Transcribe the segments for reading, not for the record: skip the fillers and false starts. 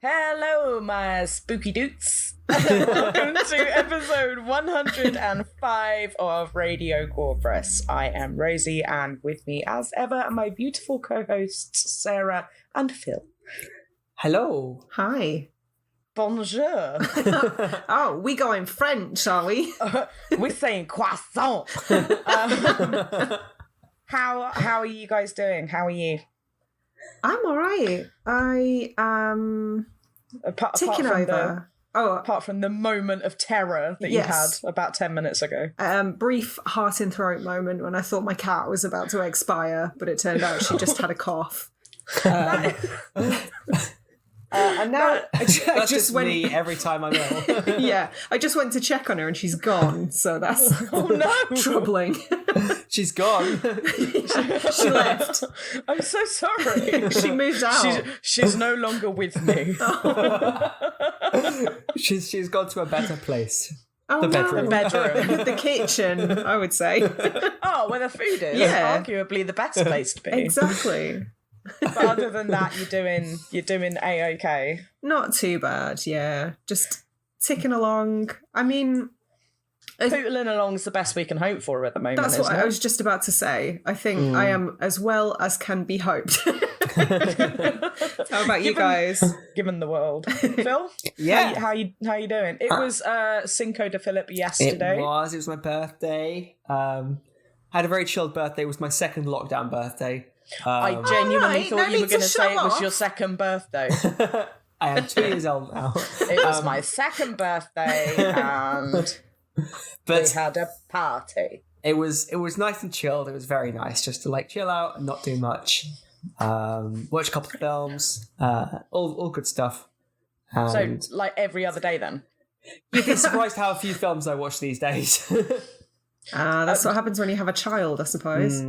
Hello, my spooky doots. Welcome to episode 105 of Radio Gorepress. I am Rosie, and with me, as ever, are my beautiful co-hosts, Sarah and Phil. Hello. Hi. Bonjour. Oh, we going French, are we? We're saying croissant. How are you guys doing? How are you? I'm all right. I am ticking over. Apart from the moment of terror that you had about 10 minutes ago. Brief heart and throat moment when I thought my cat was about to expire, but it turned out she just had a cough. And now I just went. Me every time I'm ill. Yeah, I just went to check on her and she's gone. So that's troubling. She's gone. She left. I'm so sorry. She moved out. She's no longer with me. She's gone to a better place. Oh, the bedroom. bedroom. The kitchen, I would say. Oh, where the food is. Yeah. Arguably the best place to be. Exactly. But other than that, you're doing A-OK. Not too bad, yeah. Just ticking along. I mean, pootling along is the best we can hope for at the moment. That's what isn't I it? was just about to say. I think I am as well as can be hoped. How about you guys? Given the world, Phil. Yeah. How you doing? It was Cinco de Philip yesterday. It was my birthday. I had a very chilled birthday. It was my second lockdown birthday. I genuinely thought you were going to say it was your second birthday. I am 2 years old now. It was my second birthday, and we had a party. It was nice and chilled. It was very nice just to chill out and not do much. Watch a couple of films, all good stuff. So every other day then? You'd be surprised how few films I watch these days. That's what happens when you have a child, I suppose.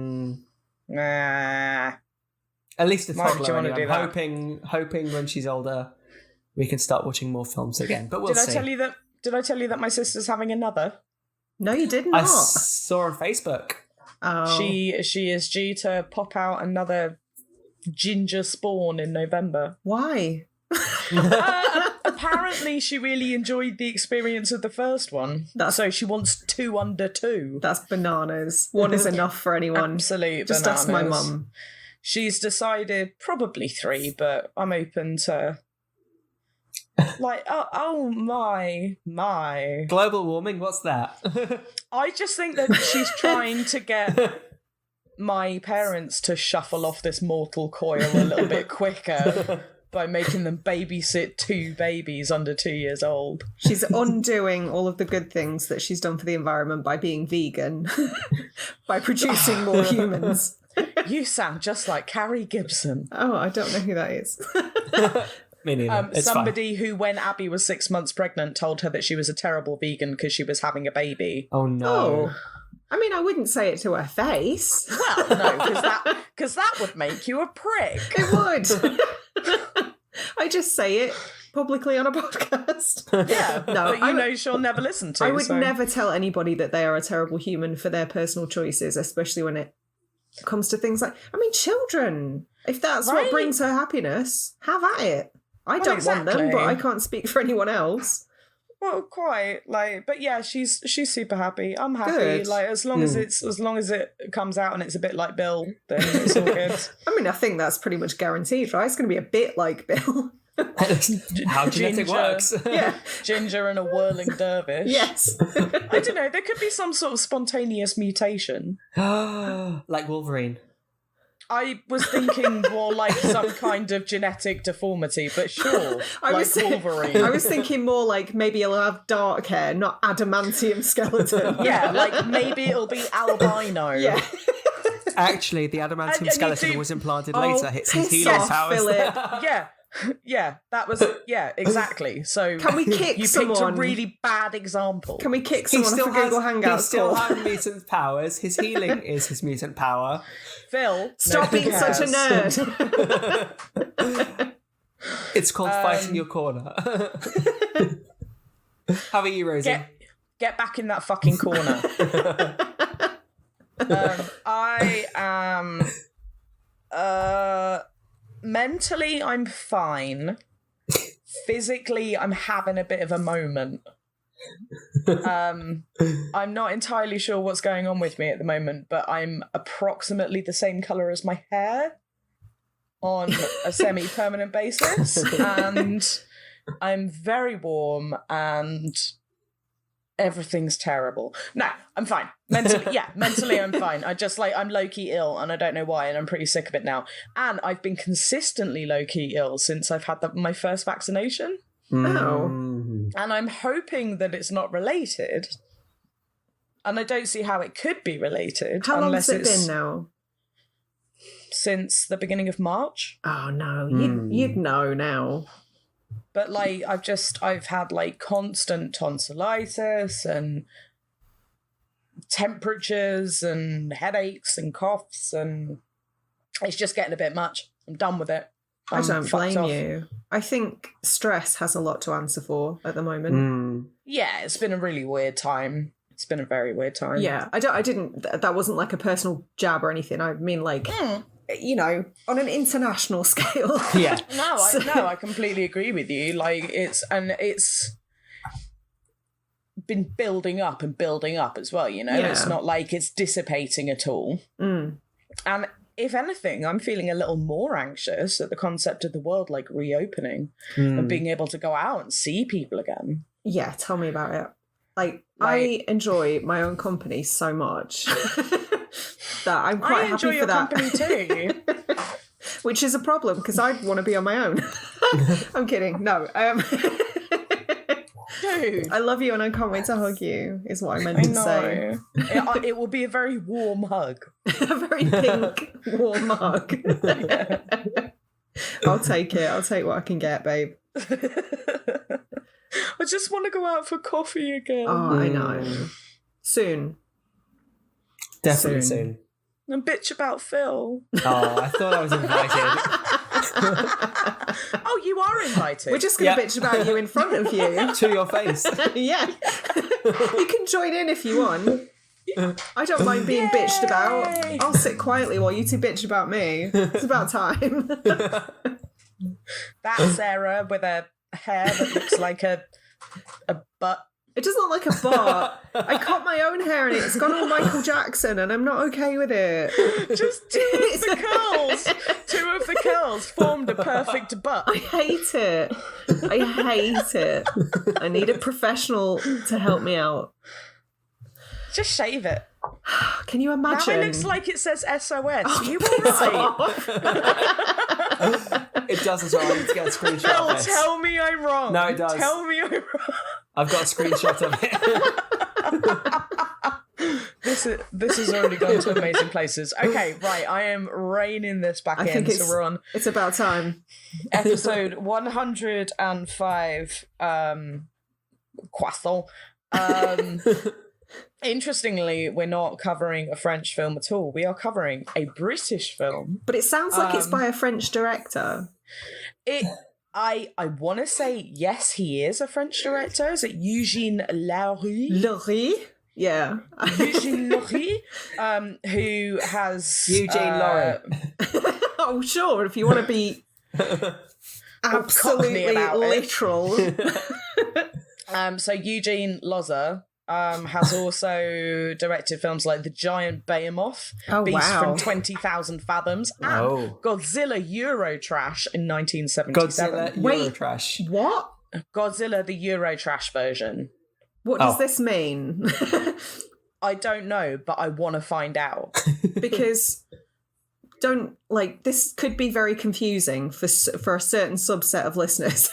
Nah. At least a Why would toddler. you want to do that? Hoping when she's older, we can start watching more films again. But we'll see. Did I tell you that my sister's having another? No, you did not. I saw on Facebook. Oh. She is due to pop out another ginger spawn in November. Why? Apparently, she really enjoyed the experience of the first one. So she wants 2 under 2. That's bananas. One is enough for anyone. Absolute Just bananas. ask my mum. She's decided probably 3, but I'm open to... oh my. Global warming, what's that? I just think that she's trying to get my parents to shuffle off this mortal coil a little bit quicker by making them babysit 2 babies under 2 years old. She's undoing all of the good things that she's done for the environment by being vegan, by producing more humans. You sound just like Carrie Gibson. Oh, I don't know who that is. Me neither. It's somebody fine. who, when Abby was 6 months pregnant, told her that she was a terrible vegan because she was having a baby. Oh no. Oh. I mean, I wouldn't say it to her face. Well, no, because that would make you a prick. It would. I just say it publicly on a podcast. Yeah, no, but you know she'll never listen to. I would never tell anybody that they are a terrible human for their personal choices, especially when it comes to things like, children. If that's what brings her happiness, have at it. I don't want them, but I can't speak for anyone else. Well, quite but yeah, she's super happy. I'm happy. Good. As long as it comes out and it's a bit like Bill, then it's all good. I think that's pretty much guaranteed, right? It's going to be a bit like Bill. How genetic works. Yeah, Ginger and a whirling dervish. Yes. I don't know. There could be some sort of spontaneous mutation, like Wolverine. I was thinking more like some kind of genetic deformity, but sure, Wolverine. I was thinking more like maybe he'll have dark hair, not adamantium skeleton. Yeah, maybe it'll be albino. Yeah. Actually, the adamantium skeleton was implanted later. Hits his healing powers. Yeah, that was exactly. So can we kick someone? You picked a really bad example. Can we kick someone for Google Hangouts? He still has mutant powers. His healing is his mutant power. Phil, stop being such a nerd. It's called fighting your corner. How about you, Rosie? Get back in that fucking corner. I am mentally I'm fine. physically, I'm having a bit of a moment. I'm not entirely sure what's going on with me at the moment, but I'm approximately the same colour as my hair on a semi-permanent basis, and I'm very warm, and everything's terrible. No, I'm fine. Mentally I'm fine. I'm low-key ill, and I don't know why, and I'm pretty sick of it now. And I've been consistently low-key ill since I've had my first vaccination. Oh. And I'm hoping that it's not related. And I don't see how it could be related. How long unless has it it's been now? Since the beginning of March. Oh no, you'd know now. But I've had like constant tonsillitis and temperatures and headaches and coughs, and it's just getting a bit much. I'm done with it. I don't blame you. I think stress has a lot to answer for at the moment. Yeah, it's been a really weird time. It's been a very weird time. Yeah, that wasn't like a personal jab or anything. I mean, like, you know, on an international scale. Yeah. I completely agree with you. Like, it's been building up as well, you know? Yeah. It's not like it's dissipating at all. And if anything, I'm feeling a little more anxious at the concept of the world like reopening and being able to go out and see people again. Yeah, tell me about it. Like I enjoy my own company so much that I'm quite happy for that. I enjoy your company too. Which is a problem because I'd want to be on my own. I'm kidding. No. Dude. I love you and I can't wait to hug you, is what I meant to say. It will be a very warm hug. A very pink, warm hug. Yeah. I'll take it. I'll take what I can get, babe. I just want to go out for coffee again. Oh, I know. Soon. Definitely soon. And bitch about Phil. Oh, I thought I was invited. Oh, you are invited. We're just going to bitch about you in front of you. To your face. Yeah. You can join in if you want. I don't mind being bitched about. I'll sit quietly while you two bitch about me. It's about time. That Sarah with a hair that looks like a butt. It doesn't look like a butt. I cut my own hair and it's gone all Michael Jackson and I'm not okay with it. Just two of the curls formed a perfect butt. I hate it. I need a professional to help me out. Just shave it. Can you imagine? Now it looks like it says SOS. Are you alright? It does as well. I need to get a screenshot of this. Tell me I'm wrong. No, it does. Tell me I'm wrong. I've got a screenshot of it. This has already gone to amazing places. Okay, right. I am reining this back in. So we're on. It's about time. Episode 105. Croissant. Interestingly, we're not covering a French film at all. We are covering a British film. But it sounds like it's by a French director. I want to say, yes, he is a French director. Is it Eugène Laurie? Laurie? Yeah. Eugène Laurie, who has... Eugene Laurie. Oh, sure, if you want to be absolutely literal. So Eugene Laurie has also directed films like The Giant Behemoth, Beast from 20,000 Fathoms, and Godzilla Eurotrash in 1977. Godzilla Eurotrash. What? Godzilla the Eurotrash version. What does this mean? I don't know, but I want to find out. Because this could be very confusing for a certain subset of listeners.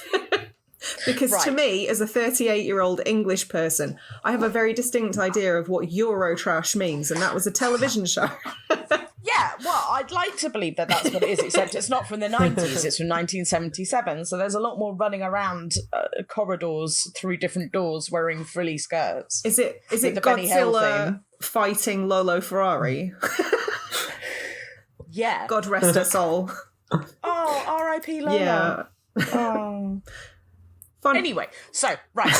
Because to me, as a 38-year-old English person, I have a very distinct idea of what Eurotrash means, and that was a television show. Yeah, well, I'd like to believe that that's what it is, except it's not from the 90s, it's from 1977, so there's a lot more running around corridors through different doors wearing frilly skirts. Is it Godzilla fighting Lolo Ferrari? Yeah. God rest her soul. Oh, R.I.P. Lolo. Yeah. Oh. Fun. Anyway, so, right.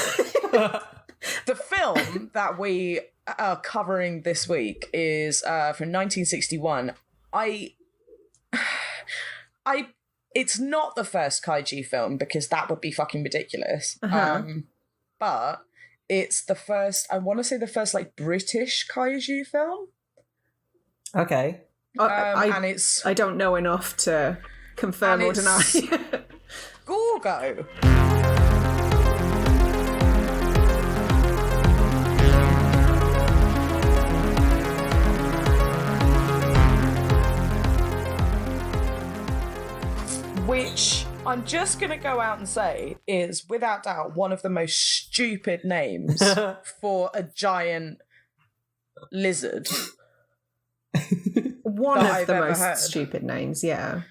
The film that we are covering this week is from 1961. I it's not the first kaiju film because that would be fucking ridiculous. But it's the first, I want to say the first like British kaiju film. Okay. And it's I don't know enough to confirm or deny. Gorgo. Which I'm just going to go out and say is, without doubt, one of the most stupid names for a giant lizard. One of the most stupid names, yeah.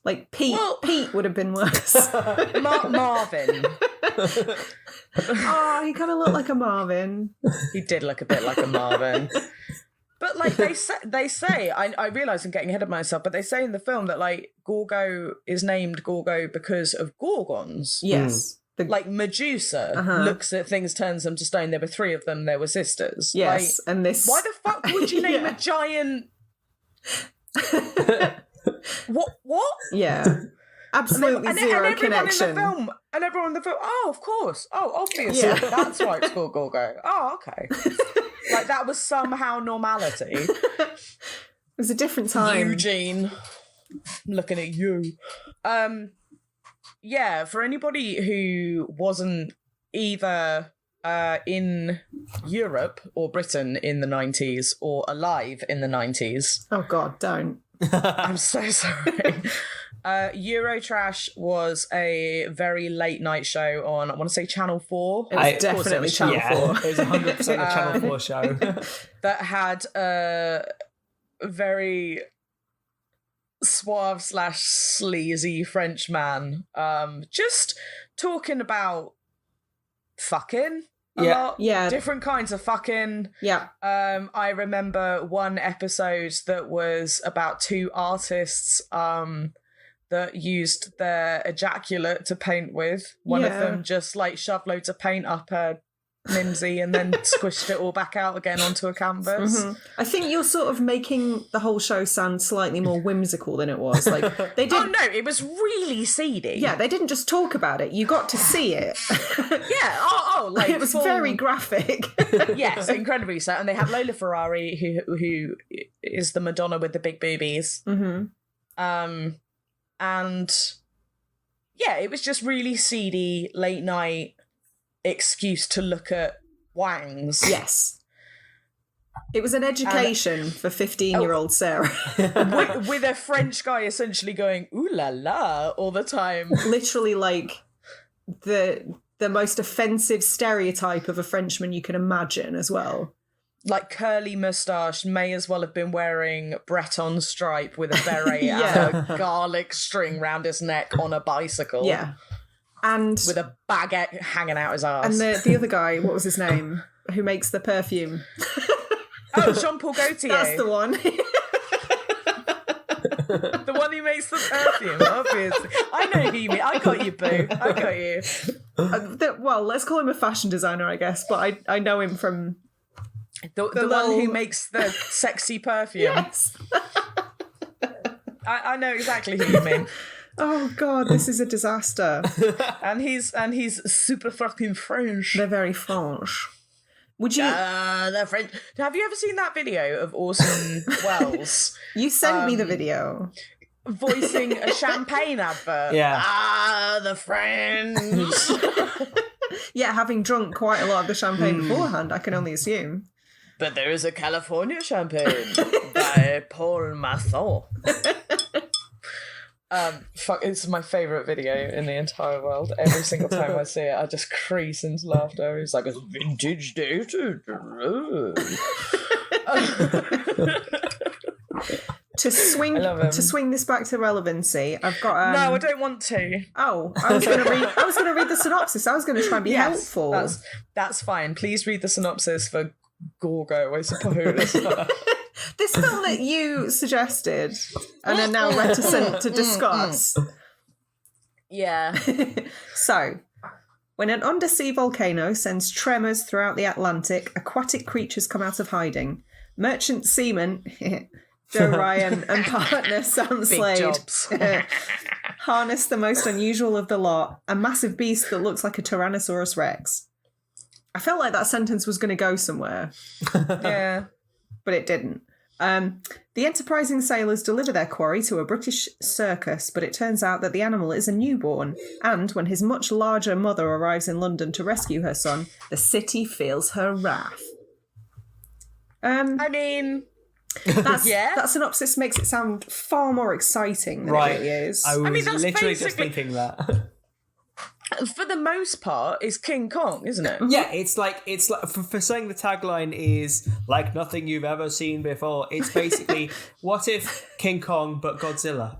Like Pete. Well, Pete would have been worse. Marvin. Oh, he kind of looked like a Marvin. He did look a bit like a Marvin. But like they say, I realise I'm getting ahead of myself, but they say in the film that like Gorgo is named Gorgo because of gorgons. Yes. Like Medusa looks at things, turns them to stone. There were 3 of them. There were sisters. Yes, like, and this. Why the fuck would you name a giant? What? Yeah. Absolutely zero and connection. And everyone in the film, oh, of course. Oh, obviously. Yeah. That's why it's called Gorgo. Oh, okay. Like, that was somehow normality. It was a different time. Eugene. I'm looking at you. Yeah, for anybody who wasn't either in Europe or Britain in the 90s or alive in the 90s. Oh, God, don't. I'm so sorry. Eurotrash was a very late night show on, I want to say Channel 4. It was definitely Channel 4. It was 100% a Channel 4 show. That had a very suave / sleazy French man just talking about fucking a lot. Yeah. Different kinds of fucking. Yeah. I remember one episode that was about 2 artists that used their ejaculate to paint with. One of them just like shoved loads of paint up her mimsy and then squished it all back out again onto a canvas. Mm-hmm. I think you're sort of making the whole show sound slightly more whimsical than it was. Like they did. Oh no, it was really seedy. Yeah, they didn't just talk about it; you got to see it. Yeah. Oh, like it was very graphic. Yes, incredibly so. And they have Lola Ferrari, who is the Madonna with the big boobies. Mm-hmm. And yeah, it was just really seedy, late night excuse to look at wangs. Yes. It was an education for 15-year-old Sarah. with a French guy essentially going, ooh la la, all the time. Literally like the most offensive stereotype of a Frenchman you can imagine as well. Like curly moustache, may as well have been wearing Breton stripe with a beret and a garlic string round his neck on a bicycle. Yeah. And with a baguette hanging out his arse. And the other guy, what was his name? Who makes the perfume? Oh, Jean-Paul Gaultier. That's the one. The one who makes the perfume, obviously. I know who you mean. I got you, boo. I got you. Well, let's call him a fashion designer, I guess. But I know him from... The one who makes the sexy perfume. Yes. I know exactly who you mean. Oh God, this is a disaster. and he's super fucking French. They're very French. Would you? They're French. Have you ever seen that video of Orson Welles? You sent me the video. Voicing a champagne advert. Yeah. The French. Yeah, having drunk quite a lot of the champagne beforehand, I can only assume. But there is a California champagne by Paul Masson. It's my favourite video in the entire world. Every single time I see it, I just crease into laughter. It's like a vintage dated. To swing this back to relevancy, I've got. No, I don't want to. Oh, I was going to read the synopsis. I was going to try and be helpful. That's fine. Please read the synopsis for Gorgo, I suppose. This film that you suggested and are now reticent to discuss. Yeah. So, when an undersea volcano sends tremors throughout the Atlantic, aquatic creatures come out of hiding. Merchant seamen, Joe Ryan and partner Sam Slade, harness the most unusual of the lot, a massive beast that looks like a Tyrannosaurus Rex. I felt like that sentence was going to go somewhere. Yeah. But it didn't. The enterprising sailors deliver their quarry to a British circus, but it turns out that the animal is a newborn. And when his much larger mother arrives in London to rescue her son, the city feels her wrath. I mean... That synopsis makes it sound far more exciting than it really is. I was that's literally just basically- thinking that. For the most part, it's King Kong, isn't it? Yeah, it's like for saying the tagline is like nothing you've ever seen before. It's basically what if King Kong but Godzilla?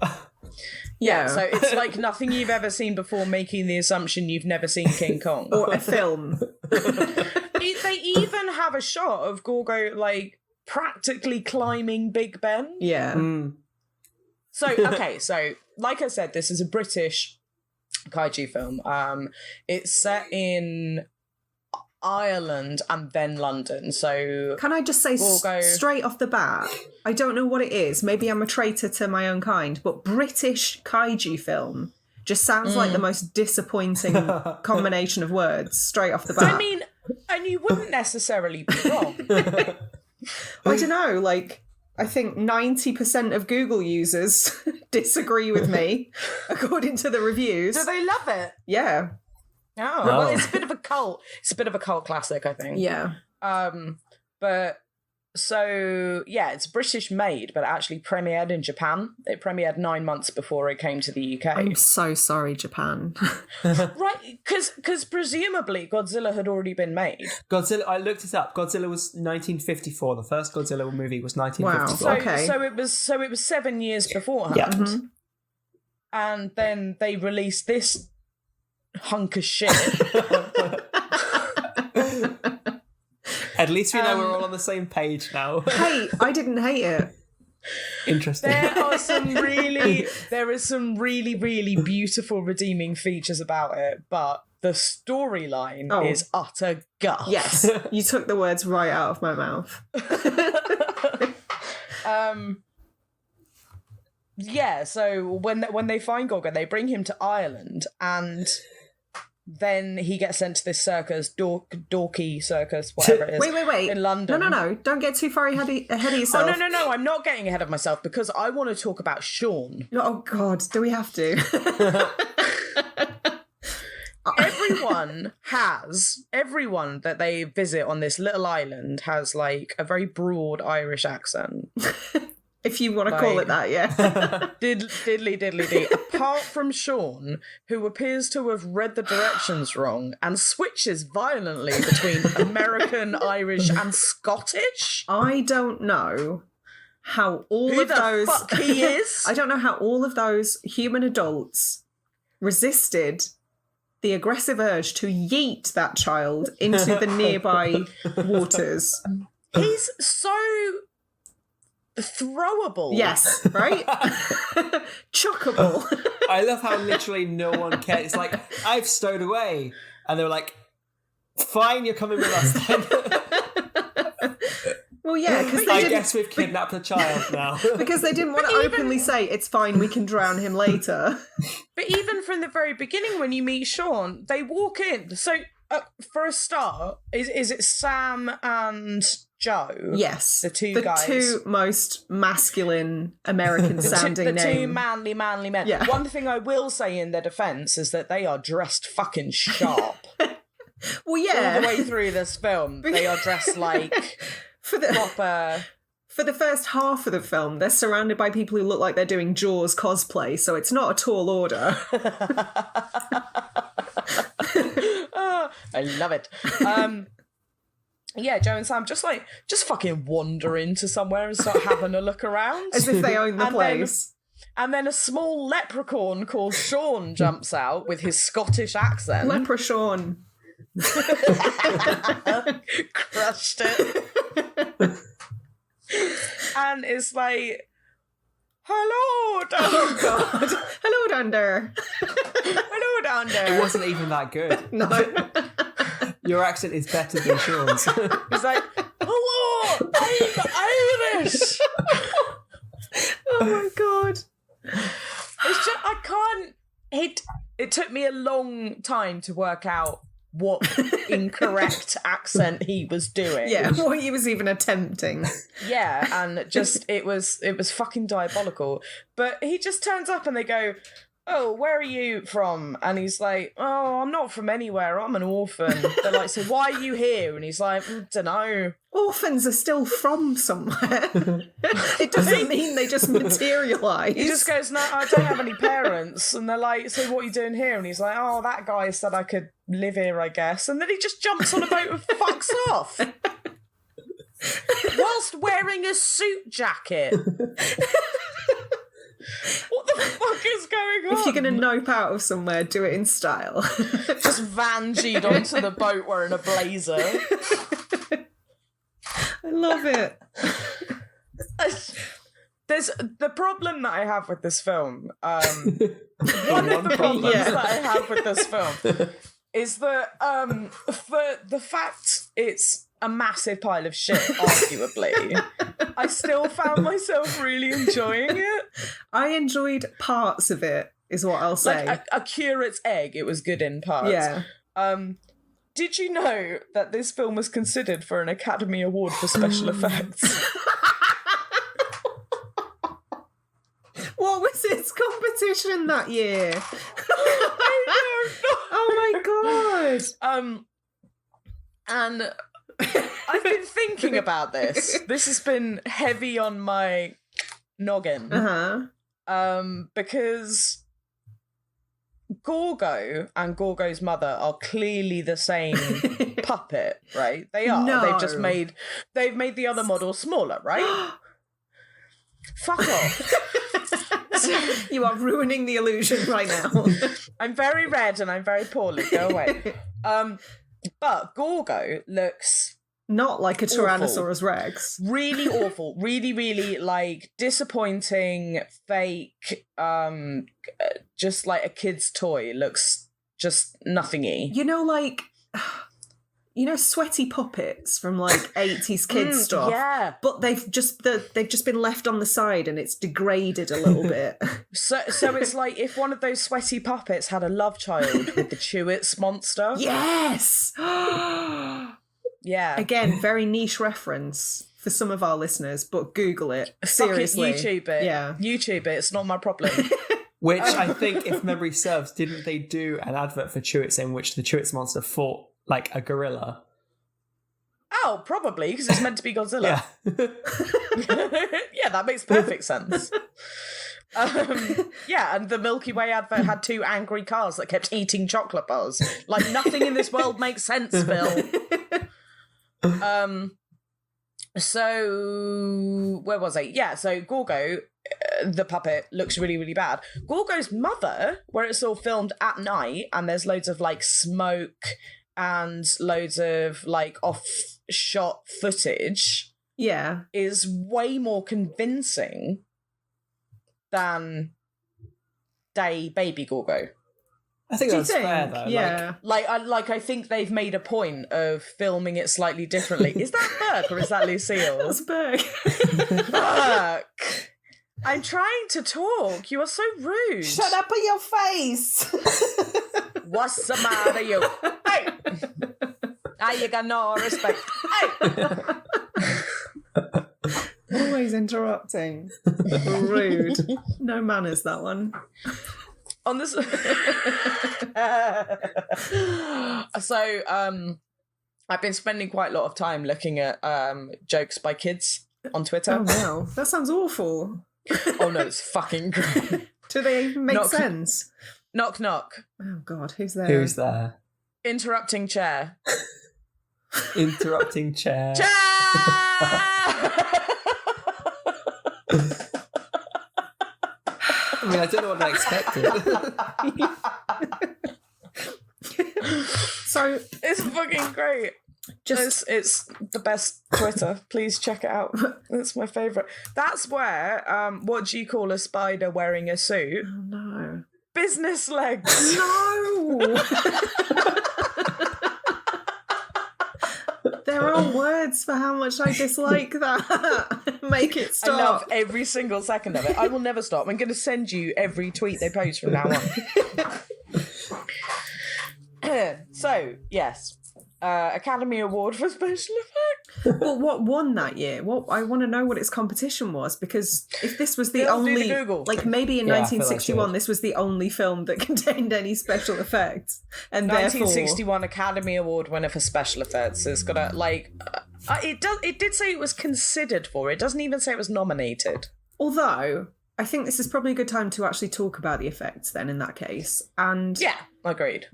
Yeah, so it's like nothing you've ever seen before, making the assumption you've never seen King Kong. Or a film. They even have a shot of Gorgo, like, practically climbing Big Ben. Yeah. So, okay, so, like I said, this is a British kaiju film. It's set in Ireland and then London. So can I just say Gorgo... straight off the bat, I don't know what it is. Maybe I'm a traitor to my own kind, but British kaiju film just sounds like the most disappointing combination of words straight off the bat. I mean, and you wouldn't necessarily be wrong. I don't know, like, I think 90% of Google users disagree with me, according to the reviews. Do they love it? Yeah. Oh, well, it's a bit of a cult. It's a bit of a cult classic, I think. Yeah. But so yeah, it's British made, but it actually premiered in Japan. It premiered 9 months before it came to the UK. I'm so sorry, Japan. Right, because presumably Godzilla had already been made. Godzilla, I looked it up. Godzilla was 1954. The first Godzilla movie was 1954. Wow. Okay. So it was 7 years beforehand. Yeah. Mm-hmm. And then they released this hunk of shit. At least we know we're all on the same page now. Hey, I didn't hate it. Interesting. There is some really, really beautiful redeeming features about it, but the storyline is utter guff. Yes, you took the words right out of my mouth. Yeah, so when they find Gorgo, they bring him to Ireland, and then he gets sent to this circus, Dorky Circus, whatever it is. Wait. In London. No. Don't get too far ahead of yourself. Oh, no. I'm not getting ahead of myself because I want to talk about Sean. Oh, God. Do we have to? Everyone that they visit on this little island has, like, a very broad Irish accent. If you want to call it that, yeah. Diddly dee. Apart from Sean, who appears to have read the directions wrong and switches violently between American, Irish, and Scottish. I don't know how Who the fuck he is? I don't know how all of those human adults resisted the aggressive urge to yeet that child into the nearby waters. He's so throwable. Yes, right? Chuckable. I love how literally no one cares. It's like, I've stowed away. And they were like, fine, you're coming with us then. Well, yeah, because I guess we've kidnapped a child now. Because they didn't want to openly say, it's fine, we can drown him later. But even from the very beginning, when you meet Sean, they walk in. So, for a start, is it Sam and Joe? Yes. The two guys. The two most masculine American-sounding names. The two manly men. Yeah. One thing I will say in their defence is that they are dressed fucking sharp. Well, yeah. All the way through this film, they are dressed like proper... For the first half of the film, they're surrounded by people who look like they're doing Jaws cosplay, so it's not a tall order. Oh, I love it. Yeah, Joe and Sam just fucking wander into somewhere and start having a look around. As if they own the place. And then a small leprechaun called Sean jumps out with his Scottish accent. Leprechaun. Crushed it. And it's like, hello down Oh, God. Hello down there. Hello down there. It wasn't even that good. No. Your accent is better than Sean's. He's like, hello, I'm Irish. Oh my God. It's just, I can't. me a long time to work out what incorrect accent he was doing. Yeah, what he was even attempting. Yeah, and just it was fucking diabolical. But he just turns up and they go, "Oh, where are you from?" And he's like, "Oh, I'm not from anywhere. I'm an orphan." They're like, "So why are you here?" And he's like, "Dunno." Orphans are still from somewhere. It doesn't mean they just materialise. He just goes, "No, I don't have any parents." And they're like, "So what are you doing here?" And he's like, "Oh, that guy said I could live here, I guess." And then he just jumps on a boat and fucks off. Whilst wearing a suit jacket. What the fuck is going on? If you're going to nope out of somewhere, do it in style. Just Van-G'd onto the boat wearing a blazer. I love it. There's the problem that I have with this film. One of the problems that I have with this film is that for the fact it's a massive pile of shit, arguably, I still found myself really enjoying it. I enjoyed parts of it, is what I'll say. Like a curate's egg, it was good in parts. Yeah. Did you know that this film was considered for an Academy Award for special effects? What was its competition that year? I don't know. Oh my god. And I've been thinking about this. This has been heavy on my noggin. Because Gorgo and Gorgo's mother are clearly the same puppet, right? They are. No. They've made the other model smaller, right? Fuck off. You are ruining the illusion right now. I'm very red and I'm very poorly. Go away. But Gorgo looks not like a Tyrannosaurus Rex. Really awful. Really, really like disappointing, fake, just like a kid's toy. Looks just nothingy. You know, sweaty puppets from like 80s kids stuff. Yeah. But they've just been left on the side and it's degraded a little bit. So it's like if one of those sweaty puppets had a love child with the Chewits monster. Yes. Yeah. Again, very niche reference for some of our listeners, but Google it. Seriously. Fuck it, YouTube it. Yeah. YouTube it. It's not my problem. Which I think, if memory serves, didn't they do an advert for Chewits in which the Chewits monster fought like a gorilla? Oh, probably, because it's meant to be Godzilla. Yeah. Yeah, that makes perfect sense. Yeah, and the Milky Way advert had 2 angry cars that kept eating chocolate bars. Like, nothing in this world makes sense, Phil. So, where was I? Yeah, so Gorgo, the puppet, looks really, really bad. Gorgo's mother, where it's all filmed at night, and there's loads of, like, smoke and loads of, like, off-shot footage, is way more convincing than baby Gorgo. I think that's fair, though. Yeah. I think they've made a point of filming it slightly differently. Is that Burke or is that Lucille? That's Burke. Burke! I'm trying to talk. You are so rude. Shut up in your face. What's the matter, you? Hey! You got no respect. Hey! Always interrupting. Rude. No manners, that one. On this, I've been spending quite a lot of time looking at jokes by kids on Twitter. Oh no, that sounds awful. Oh no, it's fucking great. Do they even make sense? Knock knock. Oh god, who's there? Who's there? Interrupting chair. Interrupting chair. Chair. I mean, I don't know what I expected. So it's fucking great. It's the best Twitter. Please check it out. It's my favourite. That's where what do you call a spider wearing a suit? Oh no. Business legs. No. There are words for how much I dislike that. Make it stop. I love every single second of it. I will never stop. I'm going to send you every tweet they post from now on. So, yes. Academy Award for special effects. But what won that year? I want to know what its competition was, because if this was the They'll do only, the Google. like maybe in Yeah, I feel 1961, like this was the only film that contained any special effects, and 1961 Academy Award winner for special effects. It's got a it did say it was considered for. It doesn't even say it was nominated. Although I think this is probably a good time to actually talk about the effects then in that case. And Yeah, agreed.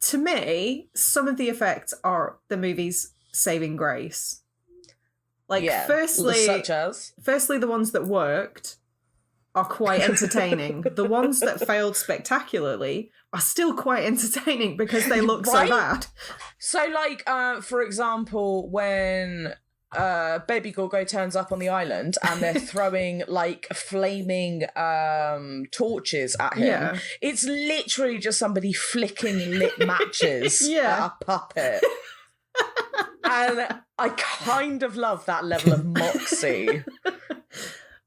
To me, some of the effects are the movie's saving grace. Like, Yeah, firstly, such as the ones that worked are quite entertaining. The ones that failed spectacularly are still quite entertaining because they look Right? so bad. So, like, for example, when Baby Gorgo turns up on the island and they're throwing, like, flaming torches at him, Yeah. it's literally just somebody flicking lit matches Yeah. at a puppet. And I kind of love that level of moxie.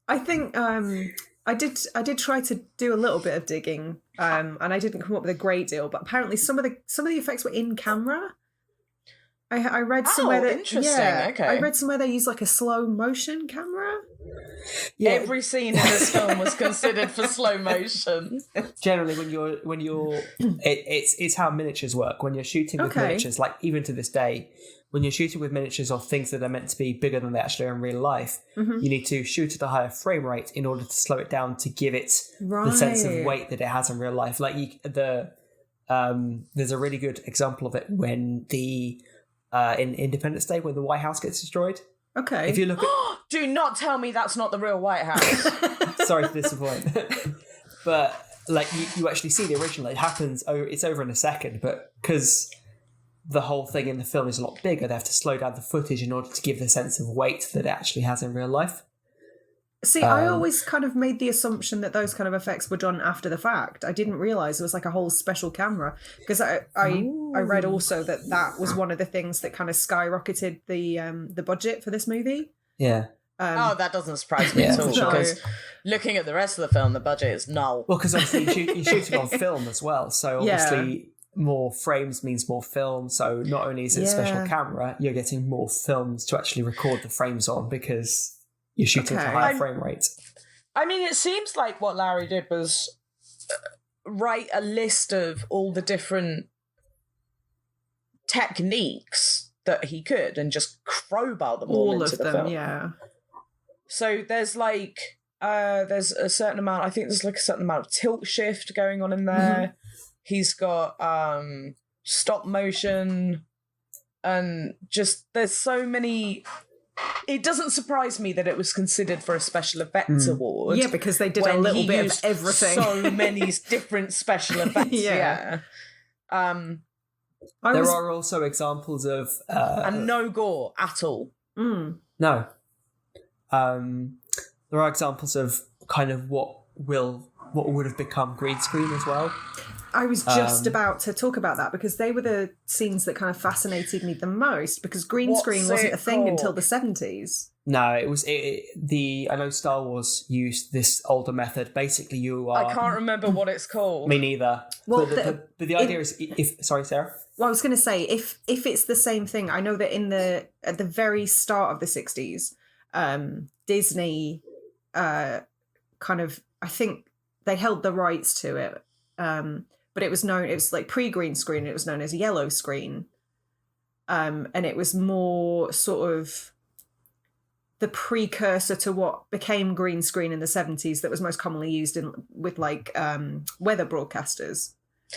I think I did try to do a little bit of digging, and I didn't come up with a great deal. But apparently, some of the effects were in camera. I read somewhere that interesting. Okay. I read somewhere they used like a slow motion camera. Yeah, Every scene in this film was considered for slow motion. generally when you're it's how miniatures work. When you're shooting with Okay. miniatures, like even to this day, when you're shooting with miniatures or things that are meant to be bigger than they actually are in real life, Mm-hmm. you need to shoot at a higher frame rate in order to slow it down to give it the sense of Right. weight that it has in real life. Like there's a really good example of it when in Independence Day, when the White House gets destroyed. Okay. If you look at Do not tell me that's not the real White House. sorry to disappoint, but like you actually see the original. It happens. It's over in a second, but because the whole thing in the film is a lot bigger, they have to slow down the footage in order to give the sense of weight that it actually has in real life. See, I always kind of made the assumption that those kind of effects were done after the fact. I didn't realise it was like a whole special camera, because I read also that was one of the things that kind of skyrocketed the budget for this movie. Yeah. That doesn't surprise me at all, No. because looking at the rest of the film, the budget is null. Well, because obviously you're shooting on film as well, so obviously more frames means more film. So not only is it a special camera, you're getting more films to actually record the frames on because you're shooting at a higher frame rate. I mean, it seems like what Larry did was write a list of all the different techniques that he could and just crowbar them all into the film. Yeah. So there's like there's a certain amount, I think there's like a certain amount of tilt shift going on in there. He's got stop motion, and just there's so many. It doesn't surprise me that it was considered for a special effects award. Yeah, because they did a when little he bit of used everything. So many different special effects. Yeah. Yeah. There are also examples of And no gore at all. Mm. no. There are examples of kind of what would have become green screen as well. I was just about to talk about that, because they were the scenes that kind of fascinated me the most, because green screen wasn't a thing until the 70s. No, it was I know Star Wars used this older method. Basically, you are. I can't remember what it's called. Me neither. Well, but the idea is, if sorry, Sarah. Well, I was going to say, if it's the same thing, I know that at the very start of the 60s, Disney kind of, I think they held the rights to it, but it was like pre-green screen, it was known as yellow screen, and it was more sort of the precursor to what became green screen in the 70s that was most commonly used with like weather broadcasters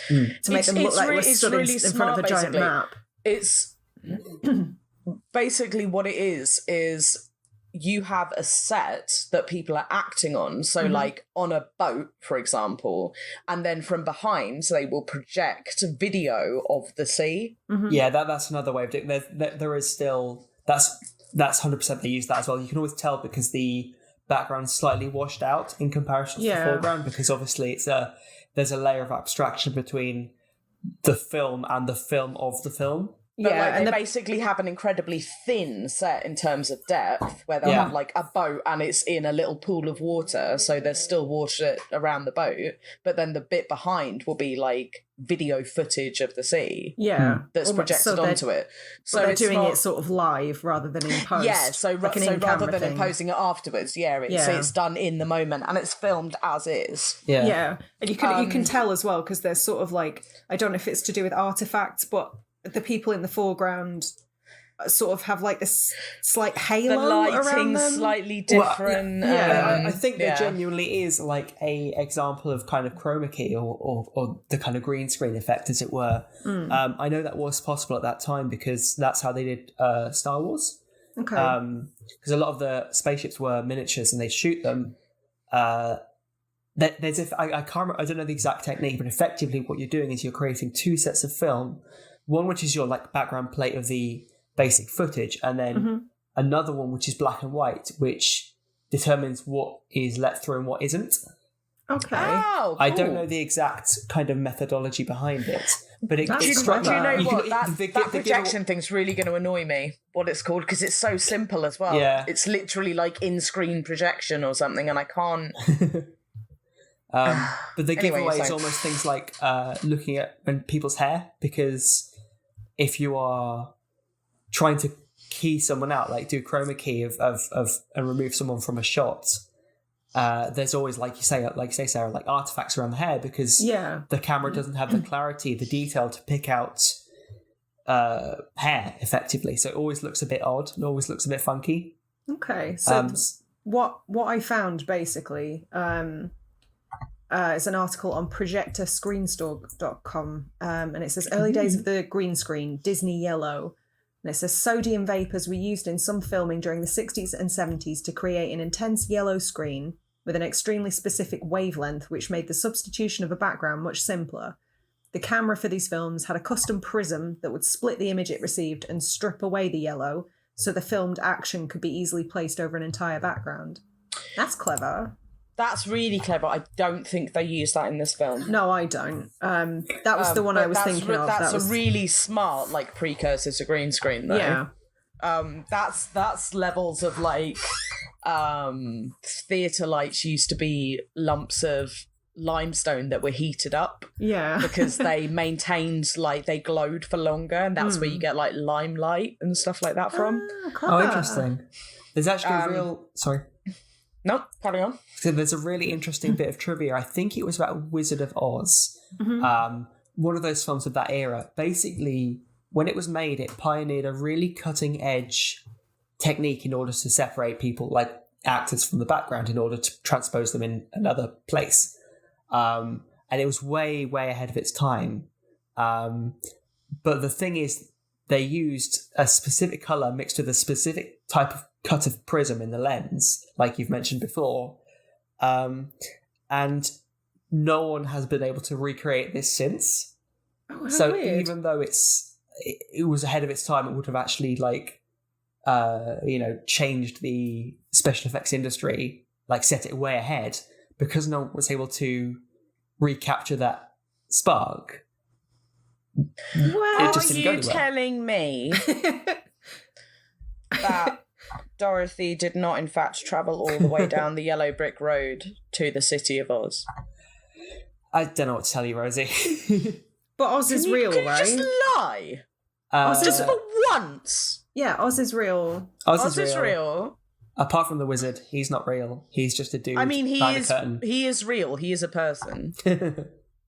to make them look like they were stood in front of a giant map. It's basically what it is you have a set that people are acting on. So like on a boat, for example, and then from behind they will project video of the sea. Yeah, that's another way of doing it. There is still, that's 100% they use that as well. You can always tell because the background's slightly washed out in comparison to the foreground, because obviously there's a layer of abstraction between the film and the film of the film. But Yeah, like and they basically have an incredibly thin set in terms of depth, where they'll have like a boat and it's in a little pool of water, so there's still water around the boat, but then the bit behind will be like video footage of the sea. Yeah, That's almost, projected onto it. So they're it's doing not, it sort of live rather than in post. Yeah, so, like an so in-camera rather than thing. imposing it afterwards, it's done in the moment and it's filmed as is. Yeah, and you can tell as well because there's sort of like, I don't know if it's to do with artifacts, but the people in the foreground sort of have like this slight halo The around lighting's them. slightly different. I think there genuinely is like a example of kind of chroma key or the kind of green screen effect, as it were. I know that was possible at that time because that's how they did Star Wars. Okay. Because a lot of the spaceships were miniatures and they'd shoot them. There's I can't remember, I don't know the exact technique, but effectively what you're doing is you're creating two sets of film. One which is your like background plate of the basic footage, and then another one which is black and white, which determines what is let through and what isn't. Okay. Oh, cool. I don't know the exact kind of methodology behind it, but it That's struck Do you know me. what? That projection thing's really going to annoy me, what it's called, because it's so simple as well. Yeah. It's literally like in-screen projection or something, and I can't... But the Anyway, giveaway is so- almost things like looking at people's hair, because if you are trying to key someone out, like do chroma key of and remove someone from a shot, there's always, like you say, Sarah, like artifacts around the hair, because the camera doesn't have the clarity, the detail to pick out hair effectively, so it always looks a bit odd, it always looks a bit funky. Okay, so what I found basically is an article on projectorscreenstore.com, and it says early days of the green screen, Disney yellow. And it says sodium vapors were used in some filming during the 60s and 70s to create an intense yellow screen with an extremely specific wavelength, which made the substitution of a background much simpler. The camera for these films had a custom prism that would split the image it received and strip away the yellow, so the filmed action could be easily placed over an entire background. That's clever. That's really clever. I don't think they used that in this film. No, I don't. That was the one I was thinking of. That's a really smart, like, precursor to green screen, though. Yeah. That's levels of, like, theatre lights used to be lumps of limestone that were heated up. Yeah. Because they maintained, like, they glowed for longer, and that's where you get, like, limelight and stuff like that from. Oh, interesting. There's actually a real... Sorry. No, carry on. So there's a really interesting bit of trivia. I think it was about Wizard of Oz. One of those films of that era. Basically, when it was made, it pioneered a really cutting edge technique in order to separate people, like actors, from the background in order to transpose them in another place. And it was way, way ahead of its time. But the thing is, they used a specific color mixed with a specific type of cut of prism in the lens, like you've mentioned before, and no one has been able to recreate this since. Oh, how so weird. Even though it was ahead of its time, it would have actually changed the special effects industry, like set it way ahead, because no one was able to recapture that spark. Well, Are you telling me that Dorothy did not, in fact, travel all the way down the yellow brick road to the city of Oz? I don't know what to tell you, Rosie. But Oz is real, can right? you just lie? Just for once. Yeah, Oz is real. Oz is real. Apart from the wizard, he's not real. He's just a dude. I mean, behind a curtain. he is real. He is a person.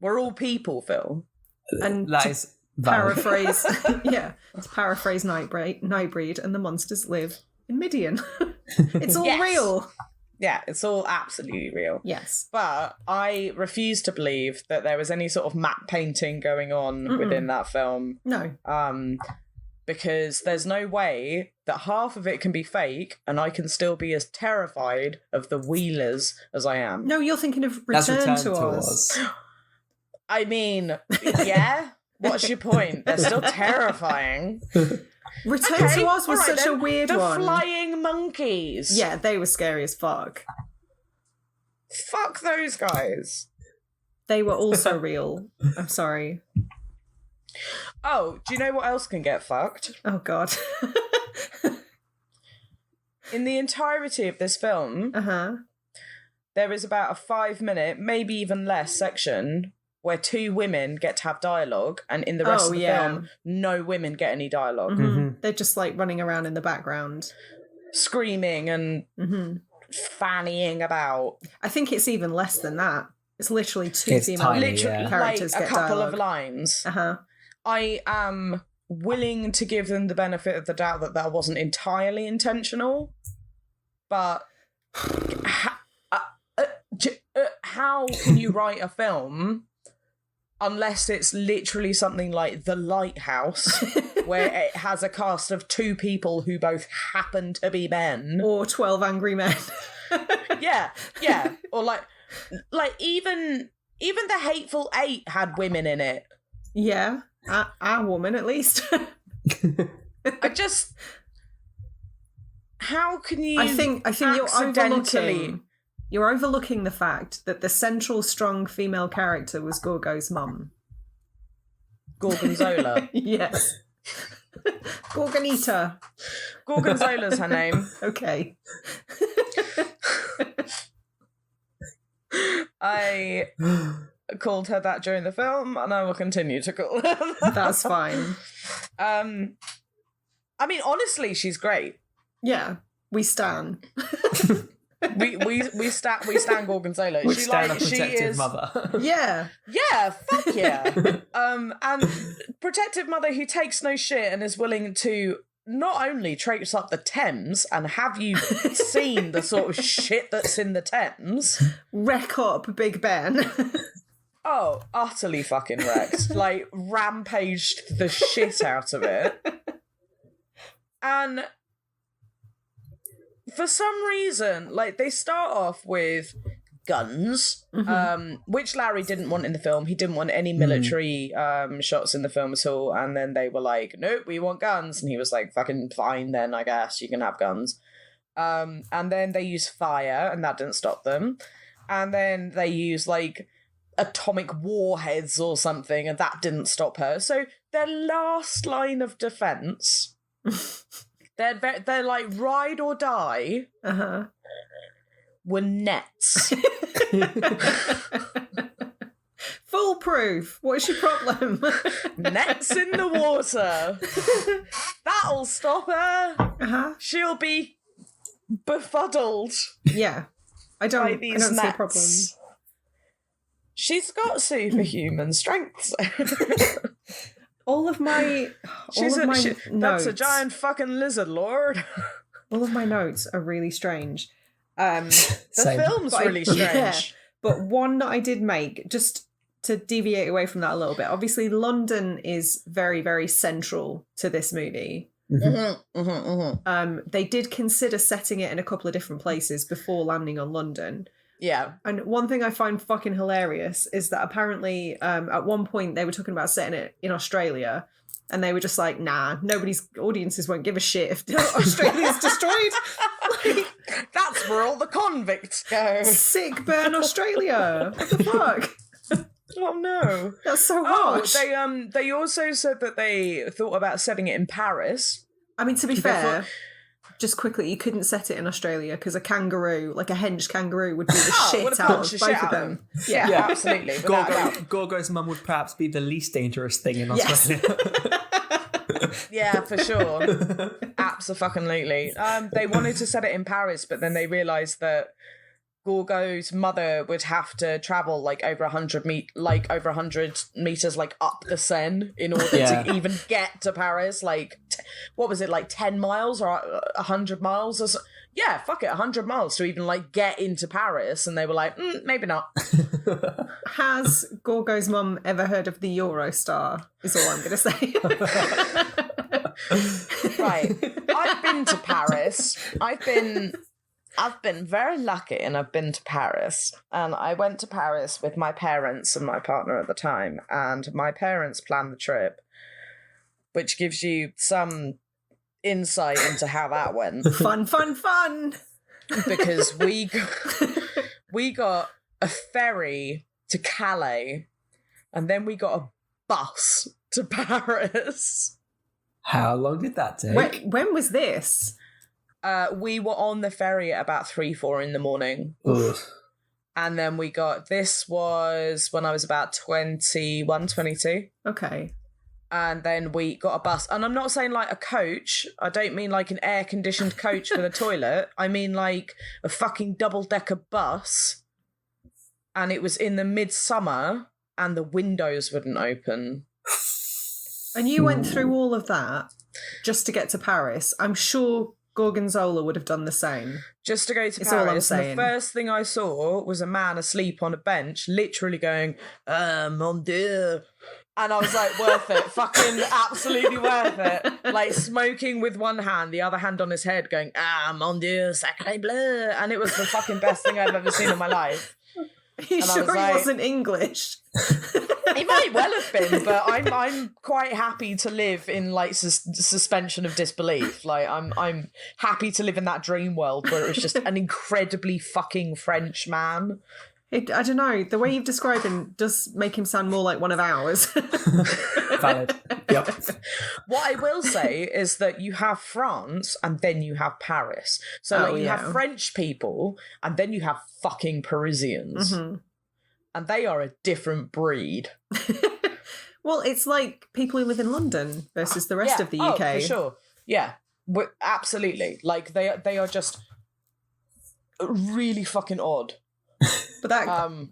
We're all people, Phil. And that is valid. paraphrase, to paraphrase Nightbreed, and the monsters live in Midian. It's all real. Yeah, it's all absolutely real. Yes. But I refuse to believe that there was any sort of matte painting going on within that film. No. Because there's no way that half of it can be fake and I can still be as terrified of the Wheelers as I am. No, you're thinking of That's Return to Oz. I mean, yeah. What's your point? They're still terrifying. Return to Oz was such a weird the one. The flying monkeys. Yeah, they were scary as fuck. Fuck those guys. They were also real. I'm sorry. Oh, do you know what else can get fucked? Oh, God. In the entirety of this film, there is about a 5-minute, maybe even less, section where 2 women get to have dialogue, and in the rest of the film, no women get any dialogue. They're just like running around in the background, screaming and fannying about. I think it's even less than that. It's literally 2 female characters like get a couple dialogue. of lines. I am willing to give them the benefit of the doubt that wasn't entirely intentional, but how can you write a film unless it's literally something like The Lighthouse, where it has a cast of 2 people who both happen to be men, or 12 Angry Men? yeah, or like even The Hateful Eight had women in it. Yeah, our woman at least. How can you? I think you're overlooking the fact that the central strong female character was Gorgo's mum. Gorgonzola. Yes. Gorgonita. Gorgonzola's her name. Okay. I called her that during the film, and I will continue to call her that. That's fine. I mean, honestly, she's great. Yeah, we stan. we stand Gorgonzola. We stand a protective mother. Yeah. Yeah, fuck yeah. And protective mother who takes no shit and is willing to not only traipse up the Thames, and have you seen the sort of shit that's in the Thames? Wreck up Big Ben. Oh, utterly fucking wrecked. Like, rampaged the shit out of it. And for some reason, like, they start off with guns, which Larry didn't want in the film. He didn't want any military shots in the film at all. And then they were like, nope, we want guns. And he was like, fucking fine then, I guess. You can have guns. And then they use fire, and that didn't stop them. And then they use, like, atomic warheads or something, and that didn't stop her. So their last line of defense, they're like ride or die, were nets. Foolproof. What's your problem? Nets in the water. That'll stop her. She'll be befuddled. Yeah, I don't see a problem. She's got superhuman strength. All of my notes. That's a giant fucking lizard lord. All of my notes are really strange. The film's really strange. Yeah, but one that I did make, just to deviate away from that a little bit. Obviously, London is very, very central to this movie. They did consider setting it in a couple of different places before landing on London. Yeah. And one thing I find fucking hilarious is that apparently at one point they were talking about setting it in Australia, and they were just like, nah, audiences won't give a shit if Australia's destroyed. Like, that's where all the convicts go. Sick burn Australia. What the fuck? Oh no. That's so harsh. They also said that they thought about setting it in Paris. I mean, to be fair, just quickly, you couldn't set it in Australia because a kangaroo, like a henge kangaroo, would be the shit out of both of them. Yeah, absolutely. Gorgo's mum would perhaps be the least dangerous thing in Australia. Yeah, for sure. Absolutely. They wanted to set it in Paris, but then they realised that Gorgo's mother would have to travel like over 100 meters like up the Seine in order to even get to Paris. Like, what was it, like 10 miles or 100 miles or so? Yeah, fuck it, 100 miles to even like get into Paris. And they were like, maybe not. Has Gorgo's mum ever heard of the Eurostar? Is all I'm going to say. Right. I've been to Paris. I've been very lucky, and I've been to Paris. And I went to Paris with my parents and my partner at the time. And my parents planned the trip, which gives you some insight into how that went. Fun. Because we got a ferry to Calais, and then we got a bus to Paris. How long did that take? When was this? We were on the ferry at about 3-4 in the morning. Ugh. And then this was when I was about 21, 22. Okay. And then we got a bus. And I'm not saying like a coach. I don't mean like an air-conditioned coach with a toilet. I mean like a fucking double-decker bus. And it was in the midsummer and the windows wouldn't open. And you went through all of that just to get to Paris. I'm sure Gorgonzola would have done the same. Just to go to It's all I'm Paris. And saying. the first thing I saw was a man asleep on a bench, literally going, mon Dieu. And I was like, worth it. Fucking absolutely worth it. Like smoking with one hand, the other hand on his head, going, mon Dieu, sacré bleu. And it was the fucking best thing I've ever seen in my life. Are you And I sure was he like- wasn't English? He might well have been, but I'm quite happy to live in like suspension of disbelief. Like I'm happy to live in that dream world where it was just an incredibly fucking French man. I don't know. The way you've described him does make him sound more like one of ours. Valid. Yep. What I will say is that you have France and then you have Paris. So like you have French people and then you have fucking Parisians. Mm-hmm. And they are a different breed. Well, it's like people who live in London versus the rest of the UK. Oh, for sure. Yeah, absolutely. Like they are just really fucking odd. But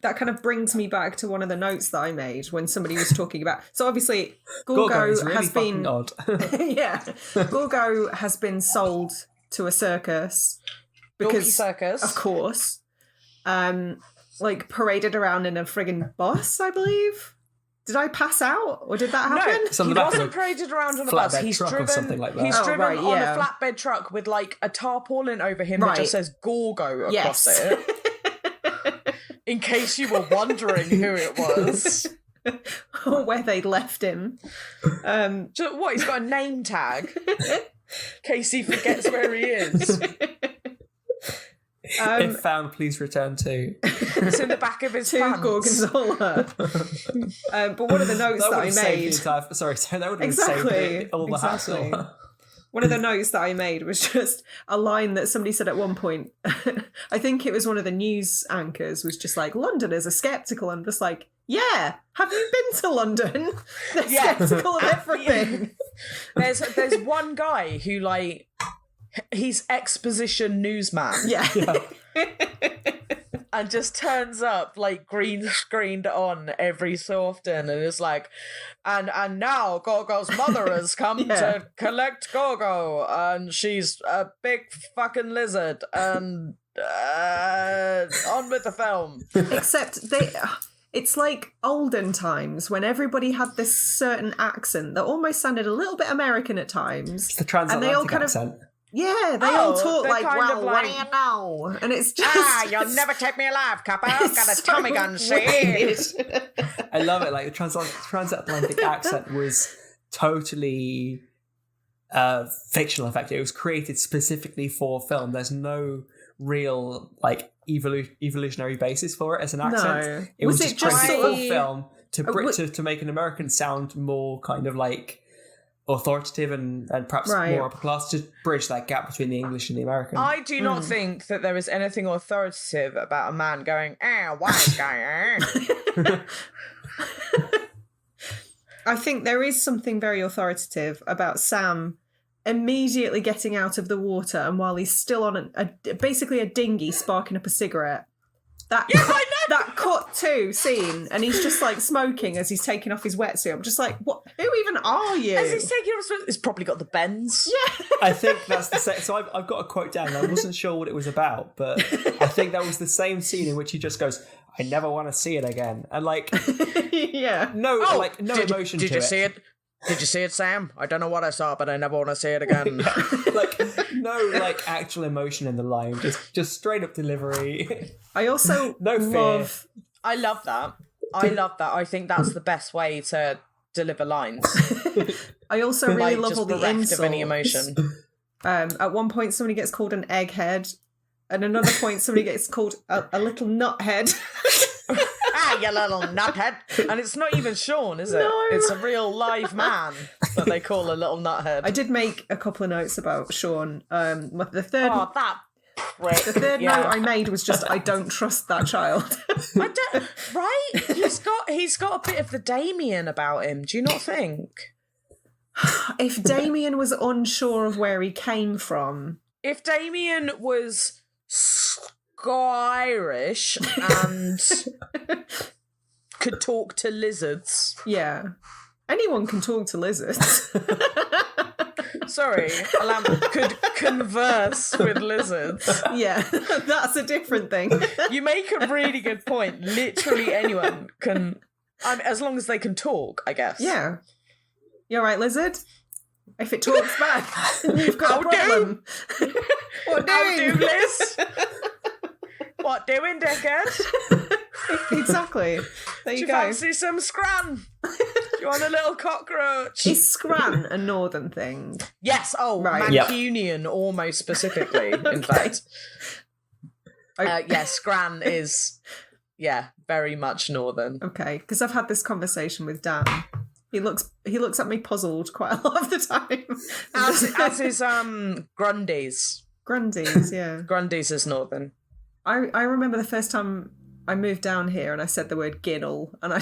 that kind of brings me back to one of the notes that I made when somebody was talking about. So obviously, Gorgo is really has fucking been odd. yeah, Gorgo has been sold to a circus because, circus, of course, like paraded around in a friggin' bus, I believe. Did I pass out, or did that happen? It's on He the back of wasn't a paraded around on a bus. flatbed He's truck or driven, something like that. He's Oh, driven right, on yeah. a flatbed truck with like a tarpaulin over him that just says Gorgo across it. In case you were wondering who it was. Or where they left him. So what, he's got a name tag? In case he forgets where he is. If found, please return to. It's in the back of his To pants. Gorgonzola. But one of the notes that I made... that would have saved all the hassle. One of the notes that I made was just a line that somebody said at one point. I think it was one of the news anchors was just like, Londoners are sceptical. I'm just like, yeah, have you been to London? They're sceptical of everything. There's one guy who like he's exposition newsman. Yeah. And just turns up like green screened on every so often and is like, and now Gorgo's mother has come to collect Gorgo and she's a big fucking lizard and on with the film. Except it's like olden times when everybody had this certain accent that almost sounded a little bit American at times. It's the transatlantic accent. Yeah, they all talk like, kind well, of what like, do you know? And it's just... you'll never take me alive, copper. I've got a so Tommy gun, weird. see? I love it. Like the transatlantic accent was totally fictional. In fact, it was created specifically for film. There's no real like evolutionary basis for it as an accent. No. It was it just created just for film to make an American sound more kind of like authoritative and perhaps more upper class, to bridge that gap between the English and the American. I do not think that there is anything authoritative about a man going, wise guy, I think there is something very authoritative about Sam immediately getting out of the water and while he's still on basically a dinghy sparking up a cigarette. That cut to scene, and he's just like smoking as he's taking off his wetsuit. I'm just like, what? Who even are you? As he's taking off, he's probably got the bends. Yeah. I think that's the same. So I've got a quote down. I wasn't sure what it was about, but I think that was the same scene in which he just goes, "I never want to see it again," and like, yeah, no emotion. Did you see it? Did you see it, Sam? I don't know what I saw, but I never want to see it again. Like no like actual emotion in the line, just straight up delivery. I also no fear. I love that. I think that's the best way to deliver lines. I also really love all the bereft insults. of any emotion. At one point, somebody gets called an egghead. At another point, somebody gets called a little nuthead. Ah, you little nuthead. And it's not even Sean, is it? No. It's a real live man that they call a little nuthead. I did make a couple of notes about Sean. The third Oh, that prick. The third note I made was just, I don't trust that child. I don't, right? He's got a bit of the Damien about him, do you not think? If Damien was unsure of where he came from. If Damien was Irish and could talk to lizards. Yeah. Anyone can talk to lizards. Sorry, could converse with lizards. Yeah, that's a different thing. You make a really good point. Literally anyone can, as long as they can talk, I guess. Yeah. You all right, lizard? If it talks back, you've got a problem. What How doing? do, Liz? What doing, dickhead? Exactly. There Do you you go. fancy some scran? Do you want a little cockroach? Is scran a northern thing? Yes. Oh, Right. Mancunian, almost specifically. In fact, scran is, very much northern. Okay, because I've had this conversation with Dan. He looks at me puzzled quite a lot of the time. As is Grundy's. Grundy's, yeah. Grundy's is northern. I remember the first time I moved down here and I said the word ginnel, and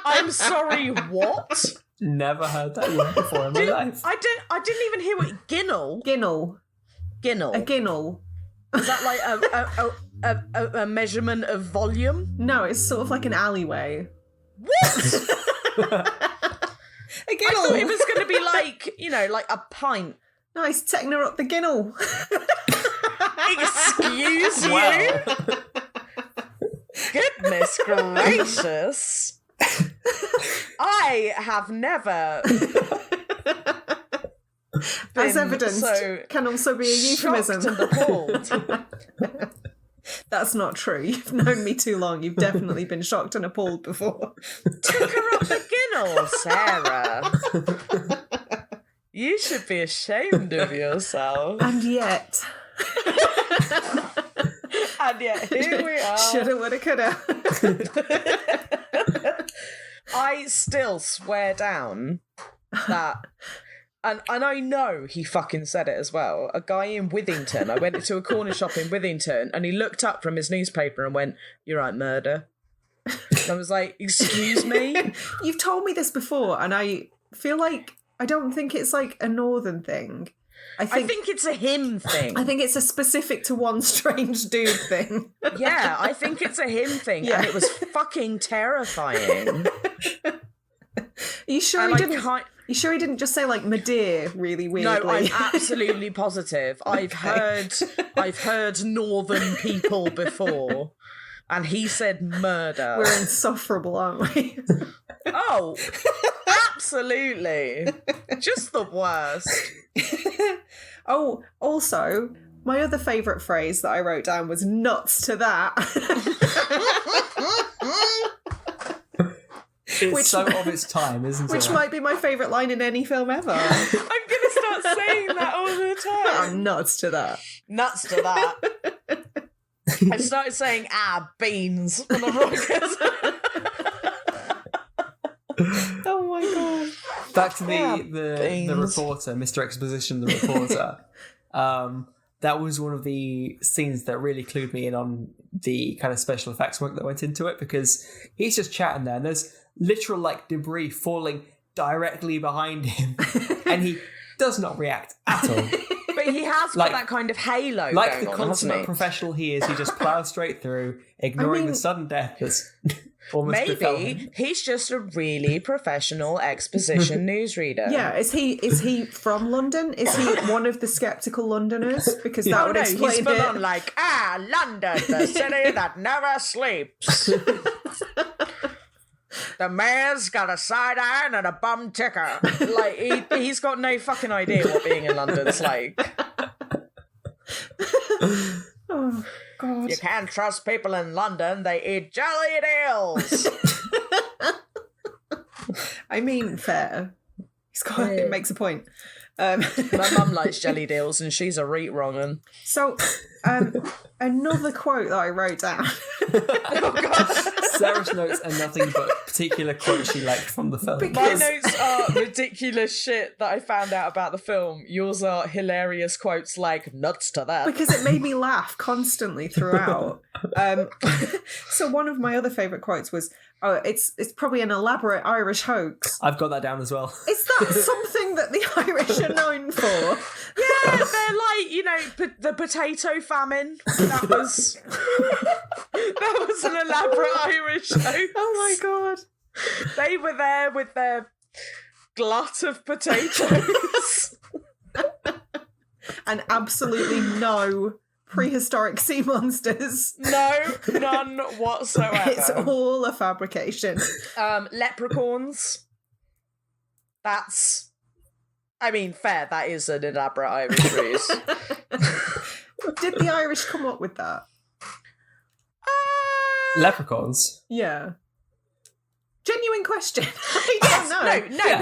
I'm sorry, what? Never heard that word before in my life. I didn't even hear what ginnel. Ginnel. Ginnel. A ginnel. Is that like a measurement of volume? No, it's sort of like an alleyway. What? A I ginnel. thought it was going to be like, like a pint. No, he's taking her up the ginnel. Excuse you? Wow. Goodness gracious. I have never As evidenced, so can also be a euphemism. shocked and appalled. That's not true. You've known me too long. You've definitely been shocked and appalled before. Took her up the ginnel, Sarah. You should be ashamed of yourself. And yet... And yet, here we are. Shoulda, woulda, coulda. I still swear down that, and I know he fucking said it as well, a guy in Withington, I went to a corner shop in Withington, and he looked up from his newspaper and went, "You're right, murder." And I was like, "Excuse me?" You've told me this before, and I feel like I don't think it's like a northern thing. I think it's a him thing. I think it's a specific to one strange dude thing. Yeah, I think it's a him thing, Yeah. and it was fucking terrifying. Are you sure And he I didn't? can't- You sure he didn't just say like Madeir really weirdly? No, I'm absolutely positive. I've heard northern people before, and he said murder. We're insufferable, aren't we? Oh, absolutely. Just the worst. Oh, also, my other favourite phrase that I wrote down was nuts to that. It's so of its time, isn't it? Which might be my favourite line in any film ever. I'm going to start saying that all the time. I'm nuts to that. Nuts to that. I started saying, beans when I'm rockers. Oh my god. Back to the reporter, Mr. Exposition, the reporter. That was one of the scenes that really clued me in on the kind of special effects work that went into it, because he's just chatting there and there's literal like debris falling directly behind him and he does not react at all. But he has got that kind of halo like going the on, consummate hasn't he? professional he is, he just plows straight through, ignoring the sudden death that's almost befell him. Maybe he's just a really professional exposition newsreader. Yeah, is he from London? Is he one of the sceptical Londoners? Because that would explain he's full it. on like, London, the city that never sleeps. The mayor's got a side iron and a bum ticker. Like, he's got no fucking idea what being in London's like. Oh, God. You can't trust people in London. They eat jelly deals. I mean, fair. It makes a point. My mum likes jelly deals and she's a reet wrong un. So, another quote that I wrote down. Oh, God. Sarah's notes are nothing but particular quotes she liked from the film. My notes are ridiculous shit that I found out about the film. Yours are hilarious quotes like "nuts to that." Because it made me laugh constantly throughout. So one of my other favourite quotes was, "Oh, it's probably an elaborate Irish hoax." I've got that down as well. Is that something that the Irish are known for? Yeah, they're like, the potato famine. That was an elaborate Irish hoax. Oh my god. They were there with their glut of potatoes. And absolutely no prehistoric sea monsters. No, none whatsoever. It's all a fabrication. Leprechauns. Fair, that is an elaborate Irish ruse. Did the Irish come up with that? Leprechauns? Yeah. Genuine question. I don't know.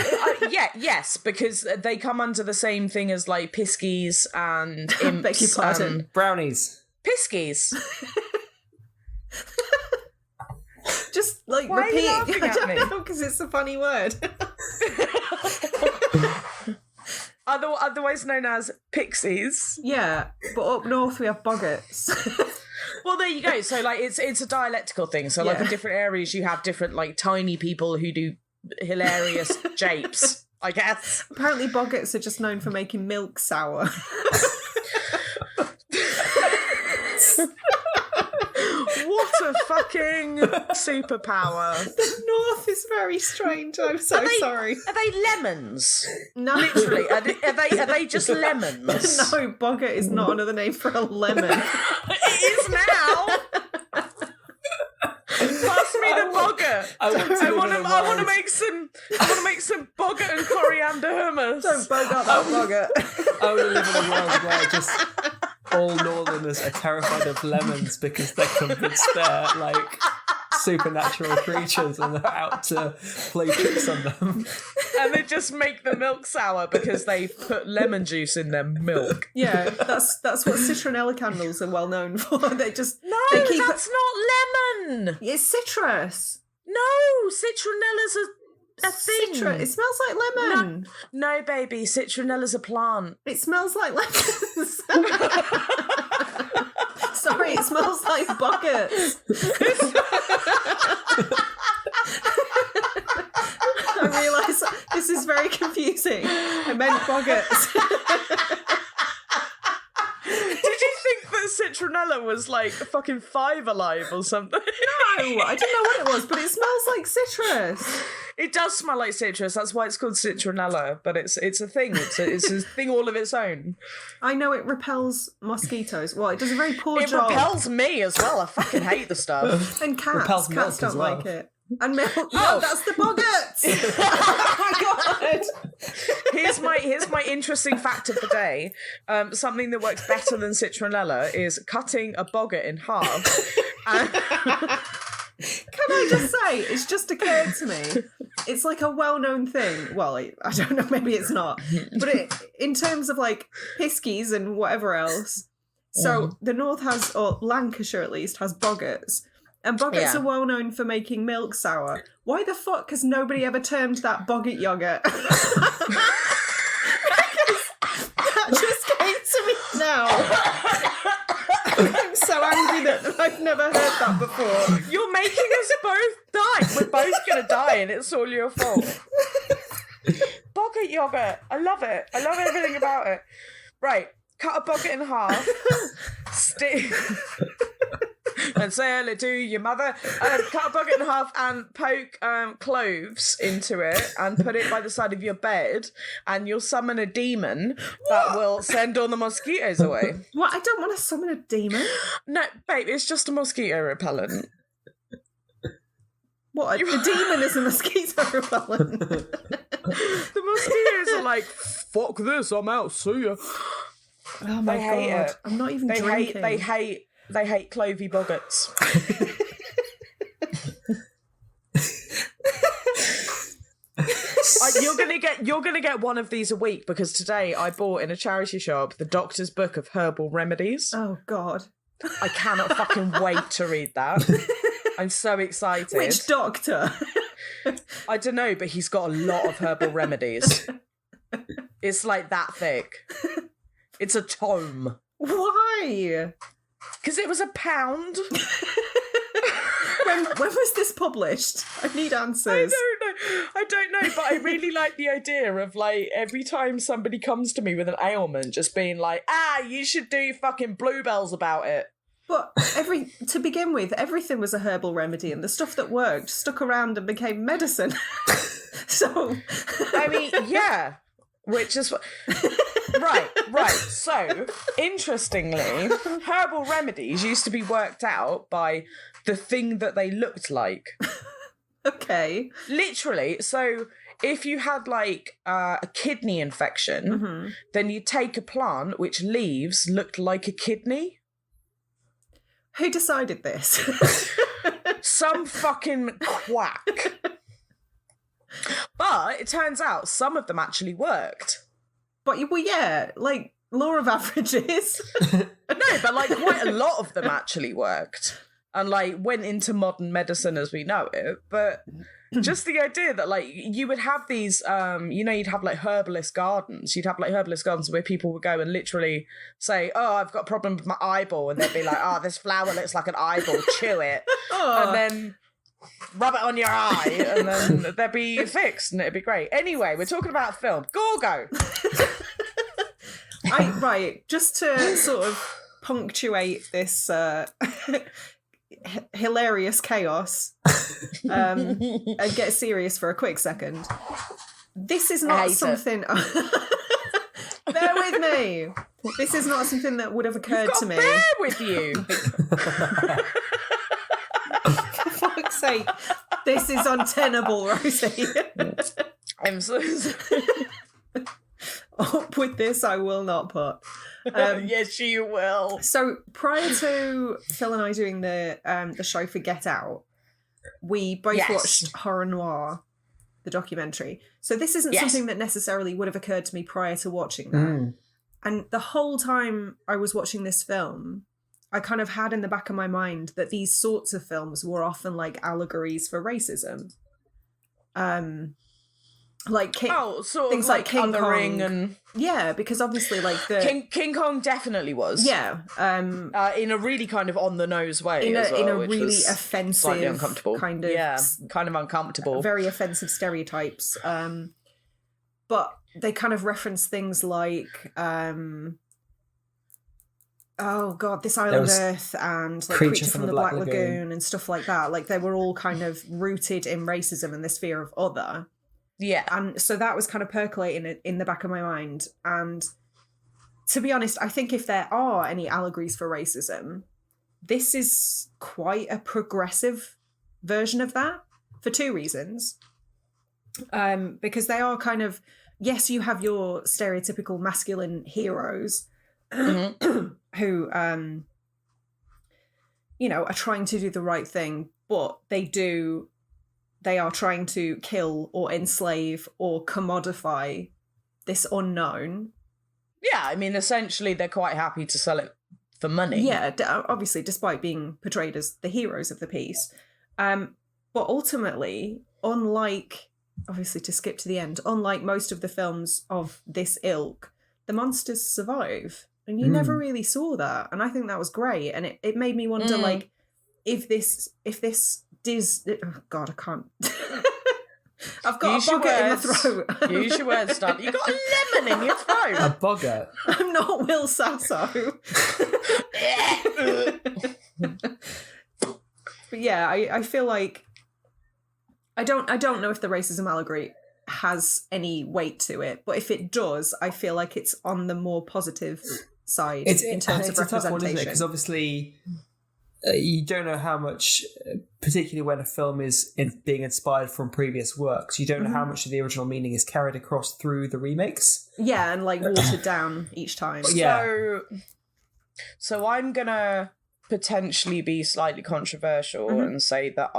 Yes, because they come under the same thing as like piskies and imps. Beg your pardon. Brownies. Piskies. Just like Why repeat. are you laughing at me? Because it's a funny word. Otherwise known as pixies. Yeah, but up north we have boggarts. Well, there you go. So, like, it's a dialectical thing. So, like, Yeah. in different areas, you have different, like, tiny people who do hilarious japes, I guess. Apparently boggarts are just known for making milk sour. What a fucking superpower. The north is very strange. I'm so sorry. Are they lemons? No. Literally. Are they just lemons? No, boggart is not another name for a lemon. It is now. Pass me the boggart. I want to make some boggart and coriander hummus. Don't bogart that boggart. I want to live in a world where just all northerners are terrified of lemons because they're convinced they're like supernatural creatures and they're out to play tricks on them. And they just make the milk sour because they put lemon juice in their milk. Yeah, that's what citronella candles are well known for. That's not lemon. It's citrus. No, citronella's a thing. It smells like lemon. No, baby, citronella's a plant. It smells like lemons. Sorry, it smells like boggarts. I realise this is very confusing. I meant boggarts. Did you think that citronella was like fucking Five Alive or something? No, I don't know what it was, but it smells like citrus. It does smell like citrus. That's why it's called citronella. But it's a thing. It's a thing all of its own. I know it repels mosquitoes. Well, it does a very poor job. It repels me as well. I fucking hate the stuff. And cats. Repels milk Cats don't as well. like it. And milk. No, that's the boggarts. Oh my god. Here's my interesting fact of the day. Something that works better than citronella is cutting a boggart in half. Can I just say, it's just occurred to me, it's like a well-known thing. Well, I don't know, maybe it's not. But in terms of like piskies and whatever else, so the North has, or Lancashire at least, has boggarts. And boggarts are well known for making milk sour. Why the fuck has nobody ever termed that boggart yogurt? That just came to me now. I'm so angry that I've never heard that before. You're making us both die. We're both gonna die, and it's all your fault. Boggart yogurt. I love it. I love everything about it. Right, cut a boggart in half. Stick. And say it to your mother. Cut a boggart in half and poke cloves into it and put it by the side of your bed, and you'll summon a demon that will send all the mosquitoes away. What? I don't want to summon a demon. No, babe, it's just a mosquito repellent. What? The demon is a mosquito repellent. The mosquitoes are like, fuck this, I'm out, see ya. Oh my They hate god! it. I'm not even drinking. They hate clovey boggarts. You're gonna get one of these a week, because today I bought in a charity shop the Doctor's Book of Herbal Remedies. Oh god! I cannot fucking wait to read that. I'm so excited. Which doctor? I don't know, but he's got a lot of herbal remedies. It's like that thick. It's a tome. Why? Because it was £1. When was this published? I need answers. I don't know, but I really like the idea of, like, every time somebody comes to me with an ailment, just being like, you should do fucking bluebells about it. But to begin with, everything was a herbal remedy, and the stuff that worked stuck around and became medicine. So, I mean, yeah, which is right. So, interestingly, herbal remedies used to be worked out by the thing that they looked like. Okay. Literally. So, if you had like a kidney infection, then you take a plant which leaves looked like a kidney. Who decided this? Some fucking quack. But it turns out some of them actually worked. But, well, yeah, like, law of averages. No, but like quite a lot of them actually worked. And like went into modern medicine as we know it. But just the idea that like you would have these, you'd have like herbalist gardens. You'd have like herbalist gardens where people would go and literally say, oh, I've got a problem with my eyeball. And they'd be like, oh, this flower looks like an eyeball, chew it. Oh. And then rub it on your eye and then they'd be fixed and it'd be great. Anyway, we're talking about film. Gorgo! Right, just to sort of punctuate this hilarious chaos and get serious for a quick second. This is not something... Bear with me. This is not something that would have occurred to me. Bear with you. For fuck's sake. This is untenable, Rosie. I'm so sorry. Up with this, I will not put. Yes, you will. So prior to Phil and I doing the show for Get Out, we both watched Horror Noir, the documentary. So this isn't something that necessarily would have occurred to me prior to watching that. And the whole time I was watching this film, I kind of had in the back of my mind that these sorts of films were often like allegories for racism. Like things like King Kong and because obviously like the King Kong definitely was in a really kind of on the nose way in a which really was offensive, slightly uncomfortable kind of uncomfortable, very offensive stereotypes. But they kind of reference things like oh god, This Island Earth and like Creature from the Black Lagoon and stuff like that. Like they were all kind of rooted in racism and this fear of other. Yeah. And so that was kind of percolating in the back of my mind. And to be honest, I think if there are any allegories for racism, this is quite a progressive version of that for two reasons. Because they are kind of, yes, you have your stereotypical masculine heroes who, are trying to do the right thing, but they are trying to kill or enslave or commodify this unknown. Yeah, I mean, essentially, they're quite happy to sell it for money. Yeah, obviously, despite being portrayed as the heroes of the piece. But ultimately, obviously, to skip to the end, unlike most of the films of this ilk, the monsters survive. And you never really saw that. And I think that was great. And it made me wonder, like, if this oh God, I can't. I've got a boggart in my throat. Use your words, Stan. You got a lemon in your throat. A boggart. I'm not Will Sasso. But yeah, I feel like I don't know if the racism allegory has any weight to it, but if it does, I feel like it's on the more positive side in terms of representation. It's a tough one, isn't it? Because obviously you don't know how much, particularly when a film is being inspired from previous works, you don't know how much of the original meaning is carried across through the remakes. Yeah, and like watered down each time. Yeah. So I'm gonna potentially be slightly controversial and say that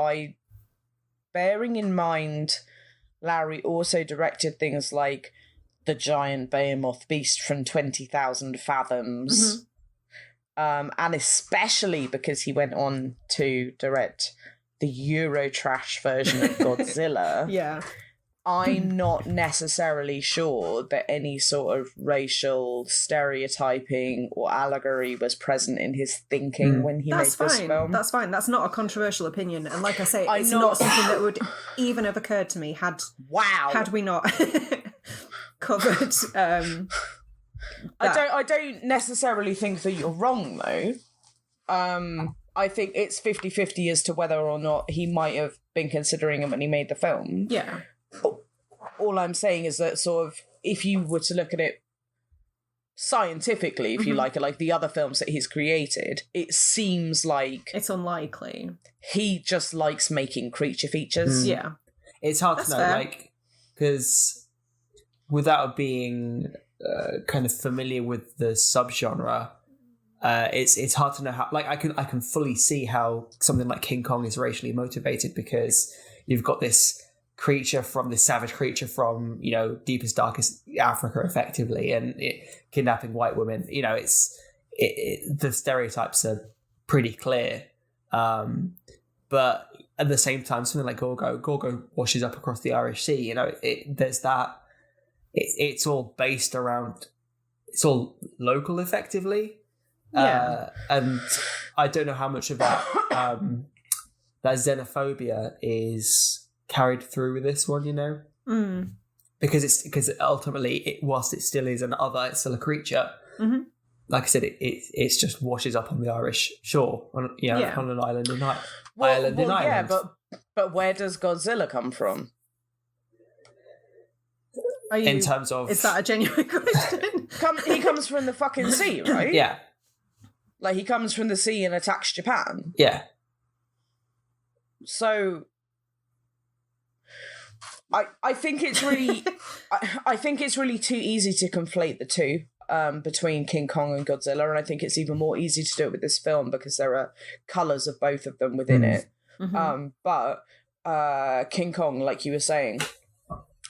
bearing in mind Larry also directed things like The Giant Behemoth Beast from 20,000 Fathoms, and especially because he went on to direct the Eurotrash version of Godzilla, Yeah. I'm not necessarily sure that any sort of racial stereotyping or allegory was present in his thinking when he made this film. That's fine. That's not a controversial opinion. And like I say, I'm it's not- not something that would even have occurred to me had we not covered I don't necessarily think that you're wrong, though. I think it's 50-50 as to whether or not he might have been considering it when he made the film. Yeah. All I'm saying is that sort of, if you were to look at it scientifically, if you like the other films that he's created, it seems like it's unlikely. He just likes making creature features. Yeah. It's hard That's to know, fair. like, because without being kind of familiar with the subgenre, it's hard to know how. Like, I can fully see how something like King Kong is racially motivated, because you've got this savage creature from, you know, deepest, darkest Africa, effectively, and kidnapping white women. You know, the stereotypes are pretty clear. But at the same time, something like Gorgo washes up across the Irish Sea. You know, there's that. It's all based around. It's all local, effectively. Yeah. And I don't know how much of that that xenophobia is carried through with this one, you know, because ultimately, whilst it still is an other, it's still a creature. Like I said, it's just washes up on the Irish shore, on an island in Ireland. Yeah, but where does Godzilla come from? In terms of, is that a genuine question? He comes from the fucking sea, right? Yeah, like he comes from the sea and attacks Japan. Yeah. So I think it's really I think it's really too easy to conflate the two between King Kong and Godzilla, and I think it's even more easy to do it with this film because there are colours of both of them within it. But King Kong, like you were saying,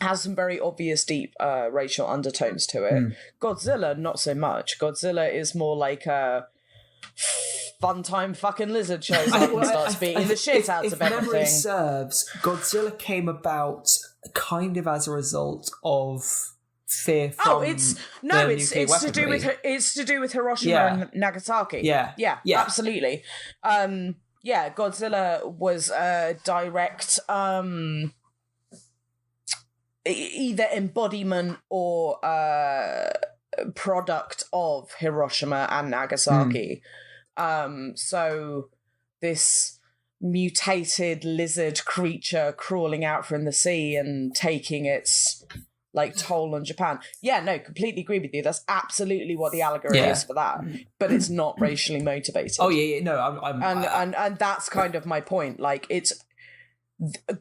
has some very obvious deep racial undertones to it. Godzilla, not so much. Godzilla is more like a fun time fucking lizard shows up and starts beating the shit out of everything. If memory serves, Godzilla came about kind of as a result of fear from it's to do with Hiroshima and Nagasaki. Yeah, absolutely. Godzilla was a direct either embodiment or product of Hiroshima and Nagasaki. So this mutated lizard creature crawling out from the sea and taking its like toll on Japan. Yeah, no, completely agree with you. That's absolutely what the allegory is for that. But it's not racially motivated. Oh yeah, no, and that's kind of my point. Like, it's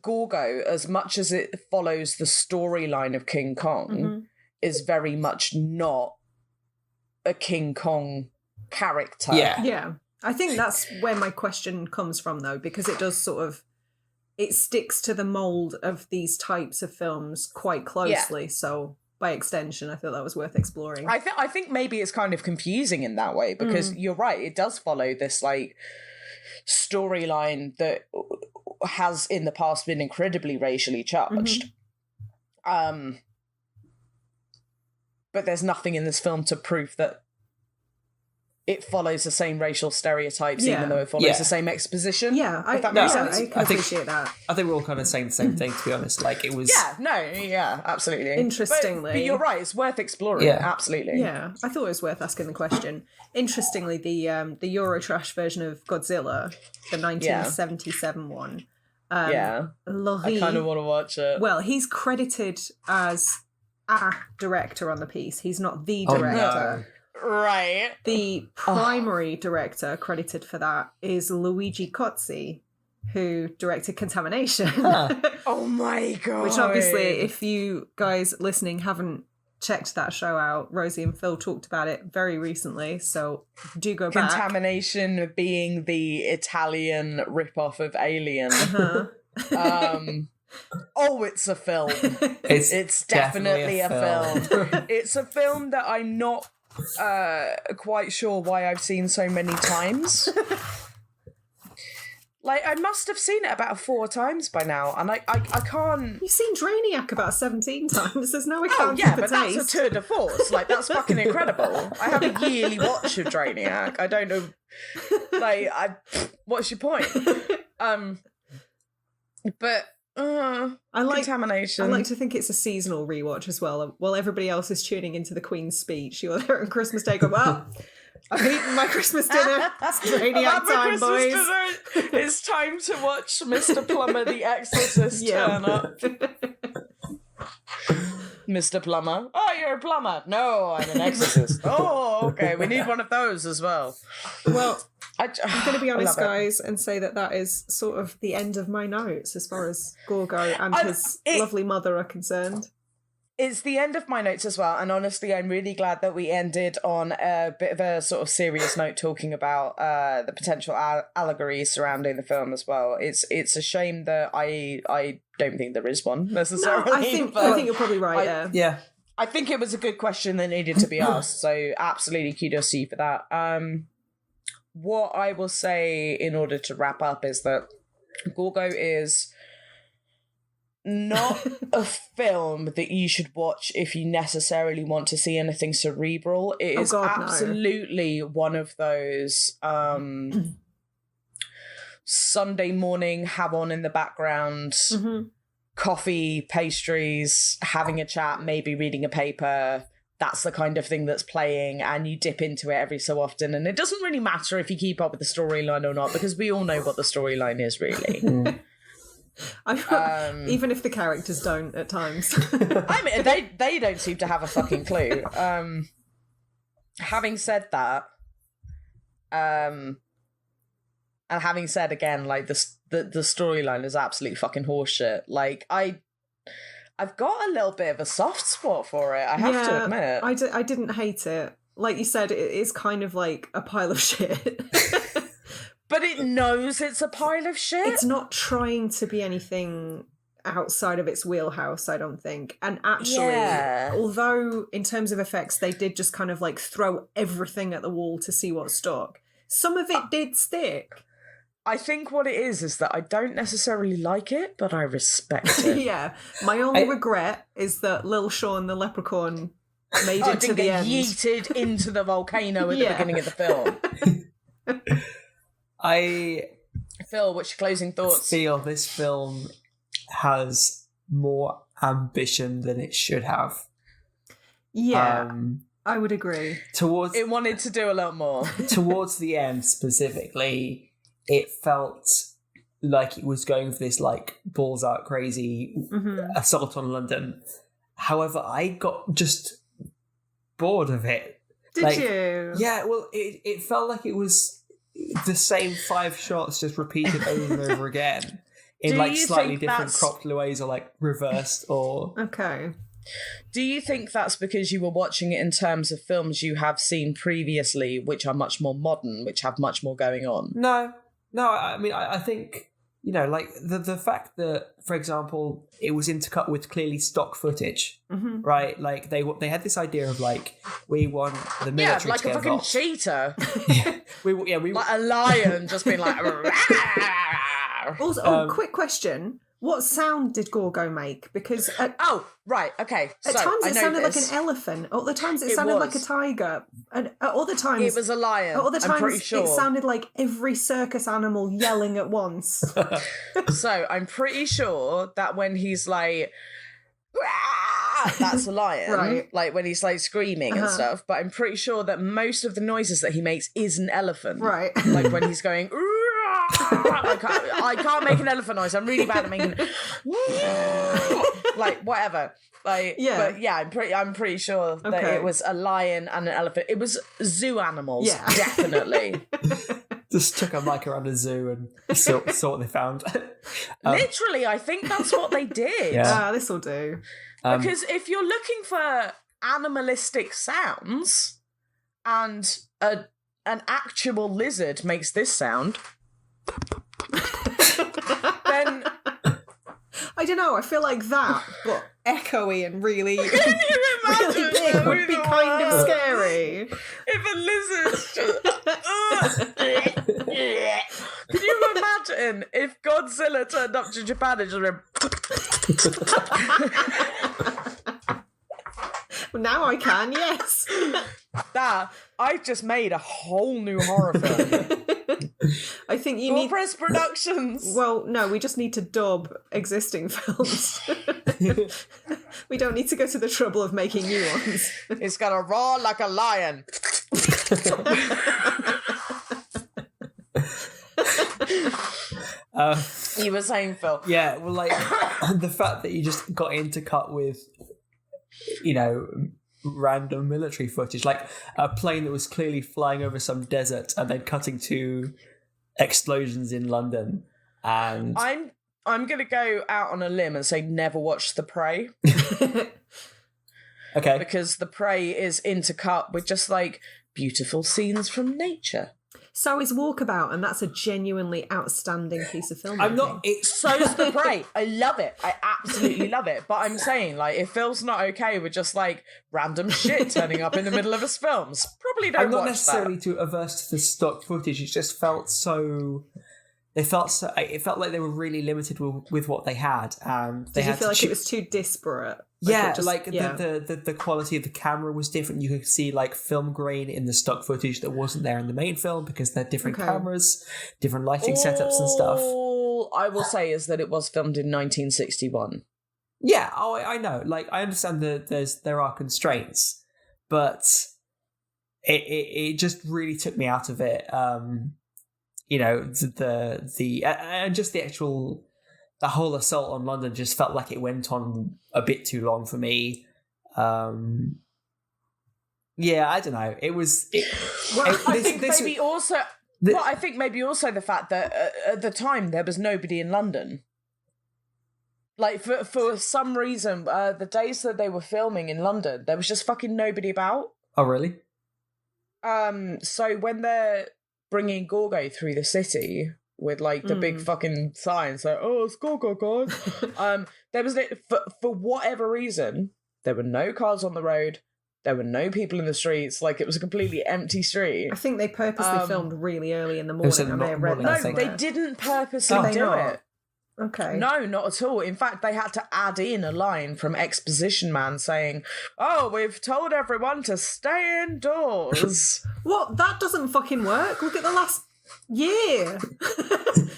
Gorgo, as much as it follows the storyline of King Kong, is very much not a King Kong character. Yeah. I think that's where my question comes from, though, because it does it sticks to the mold of these types of films quite closely. So by extension, I thought that was worth exploring. I think maybe it's kind of confusing in that way, because you're right, it does follow this like storyline that has in the past been incredibly racially charged. But there's nothing in this film to prove that it follows the same racial stereotypes, even though it follows the same exposition. Yeah, I can appreciate that. I think we're all kind of saying the same thing, to be honest. Like, it was... absolutely. Interestingly... But you're right, it's worth exploring, absolutely. Yeah, I thought it was worth asking the question. Interestingly, the Eurotrash version of Godzilla, the 1977 one... I kind of want to watch it. Well, he's credited as a director on the piece. He's not the director. No. Right. The primary director credited for that is Luigi Cozzi, who directed Contamination. Oh my god. Which obviously, if you guys listening haven't checked that show out, Rosie and Phil talked about it very recently, so do go back. Contamination being the Italian ripoff of Alien. It's a film. It's definitely a film. It's a film that I'm not quite sure why I've seen so many times. Like, I must have seen it about 4 times by now, and I can't... You've seen Drainiac about 17 times. There's no accounting yeah, for but taste. that's a tour de force. Like, that's fucking incredible. I have a yearly watch of Drainiac. I don't know... Like, what's your point? But... contamination. I like to think it's a seasonal rewatch as well. While everybody else is tuning into the Queen's speech, you're there on Christmas Day going, well, I've eaten my Christmas dinner. It's Drainiac time, boys. It's time to watch Mr. Plummer the Exorcist turn up. Mr. Plummer. Oh, you're a plumber. No, I'm an exorcist. Oh, okay. We need one of those as well. Well, I'm going to be honest, guys, and say that is sort of the end of my notes as far as Gorgo and his lovely mother are concerned. It's the end of my notes as well, and honestly, I'm really glad that we ended on a bit of a sort of serious note, talking about the potential allegories surrounding the film as well. It's a shame that I don't think there is one necessarily. No, I think you're probably right. Yeah. I think it was a good question that needed to be asked, so absolutely kudos to you for that. What I will say in order to wrap up is that Gorgo is not a film that you should watch if you necessarily want to see anything cerebral. It is absolutely one of those Sunday morning have on in the background, coffee, pastries, having a chat, maybe reading a paper. That's the kind of thing that's playing, and you dip into it every so often. And it doesn't really matter if you keep up with the storyline or not, because we all know what the storyline is, really. Even if the characters don't at times. I mean, they don't seem to have a fucking clue. Having said that, and having said again, like the storyline is absolutely fucking horseshit. Like I've got a little bit of a soft spot for it, I have to admit. I didn't hate it. Like you said, it is kind of like a pile of shit. But it knows it's a pile of shit. It's not trying to be anything outside of its wheelhouse, I don't think. And actually, although in terms of effects, they did just kind of like throw everything at the wall to see what stuck, some of it did stick. I think what it is that I don't necessarily like it, but I respect it. Yeah. My only regret is that Lil Sean the leprechaun made it to the end. Yeeted into the volcano at the beginning of the film. Phil, what's your closing thoughts? I feel this film has more ambition than it should have. Yeah, I would agree. It wanted to do a lot more. Towards the end, specifically, it felt like it was going for this like balls out crazy assault on London. However, I got just bored of it. Did you? Yeah, well, it felt like it was the same 5 shots just repeated over and over again in like slightly different cropped ways or like reversed or... Okay. Do you think that's because you were watching it in terms of films you have seen previously, which are much more modern, which have much more going on? No, I mean, I think, you know, like the fact that, for example, it was intercut with clearly stock footage, right? Like they had this idea of like, we want the military like to get a fucking involved. cheetah. we like a lion just being like... Also, quick question. What sound did Gorgo make? Because right, okay. At times it sounded like an elephant. Other times it sounded like a tiger. And other times it was a lion. Other times I'm pretty sure it sounded like every circus animal yelling at once. So I'm pretty sure that when he's like, that's a lion, right? Like when he's like screaming and stuff. But I'm pretty sure that most of the noises that he makes is an elephant, right? Like when he's going. I can't make an elephant noise. I'm really bad at making like whatever. Like but yeah, I'm pretty sure that it was a lion and an elephant. It was zoo animals, definitely. Just took a mic around a zoo and saw what they found. Literally, I think that's what they did. Yeah, this will do. Because if you're looking for animalistic sounds and an actual lizard makes this sound, then I don't know, I feel like that, but echoey and really, can you imagine really big would be kind of scary. If a lizard can you imagine Godzilla turned up to Japan and just went... Now I can, yes. I've just made a whole new horror film. I think you need... Gorepress Productions. Well, no, we just need to dub existing films. We don't need to go to the trouble of making new ones. It's gonna roar like a lion. You were saying, Phil. Yeah, well, like, the fact that you just got intercut with, you know, random military footage, like a plane that was clearly flying over some desert and then cutting to explosions in London. And I'm gonna go out on a limb and say never watch The Prey. Okay. Because The Prey is intercut with just like beautiful scenes from nature. So is Walkabout, and that's a genuinely outstanding piece of filmmaking. I'm not... So's The Prey. I love it. I absolutely love it. But I'm saying, like, if Phil's not okay with just, like, random shit turning up in the middle of his films, probably don't watch that. I'm not necessarily too averse to the stock footage. It just felt so... It felt like they were really limited with what they had. Did you feel like it was too disparate? The quality of the camera was different. You could see like film grain in the stock footage that wasn't there in the main film because they're different cameras, different lighting setups and stuff. All I will say is that it was filmed in 1961. Yeah, I know. Like, I understand that there are constraints, but it just really took me out of it. You know, and just the whole assault on London just felt like it went on a bit too long for me. Yeah, I don't know. It was. I think maybe also the fact that at the time there was nobody in London. Like for some reason, the days that they were filming in London, there was just fucking nobody about. Oh, really? So when they're bringing Gorgo through the city with like the big fucking signs like, oh, it's Gorgo, guys. There was for whatever reason, there were no cars on the road, there were no people in the streets, like it was a completely empty street. I think they purposely filmed really early in the morning. No, they didn't purposely do it. Okay. No, not at all. In fact, they had to add in a line from Exposition Man saying, oh, we've told everyone to stay indoors. What? That doesn't fucking work. Look at the last year.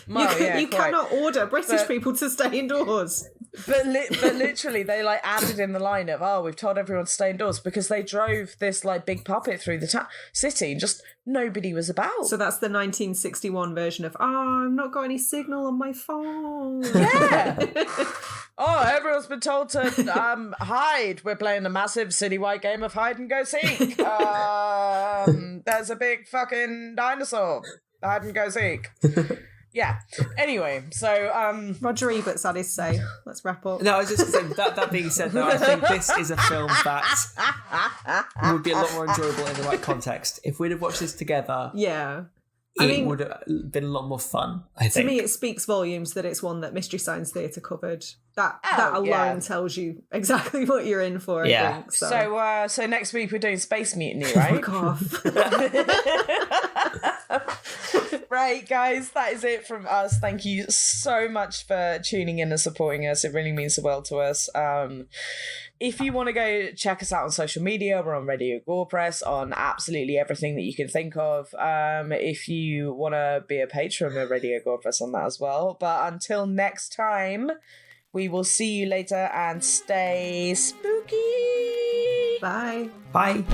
You cannot order British people to stay indoors. But literally, they like added in the line of, oh, we've told everyone to stay indoors because they drove this like big puppet through the city and just nobody was about. So that's the 1961 version of, I've not got any signal on my phone. Yeah. Oh, everyone's been told to hide. We're playing a massive citywide game of hide and go seek. There's a big fucking dinosaur. Hide and go seek. Yeah. Anyway, so Roger Ebert's had his say. Let's wrap up. No, I was just saying that being said, though, I think this is a film that would be a lot more enjoyable in the right context. If we'd have watched this together, it would have been a lot more fun, I think. To me, it speaks volumes that it's one that Mystery Science Theatre covered. That alone tells you exactly what you're in for, I think. So next week we're doing Space Mutiny, right? Fuck off. Right, guys, that is it from us. Thank you so much for tuning in and supporting us. It really means the world to us. If you want to go check us out on social media, we're on Radio Gorepress, on absolutely everything that you can think of. If you want to be a patron, we're Radio Gorepress on that as well. But until next time, we will see you later and stay spooky. Bye. Bye.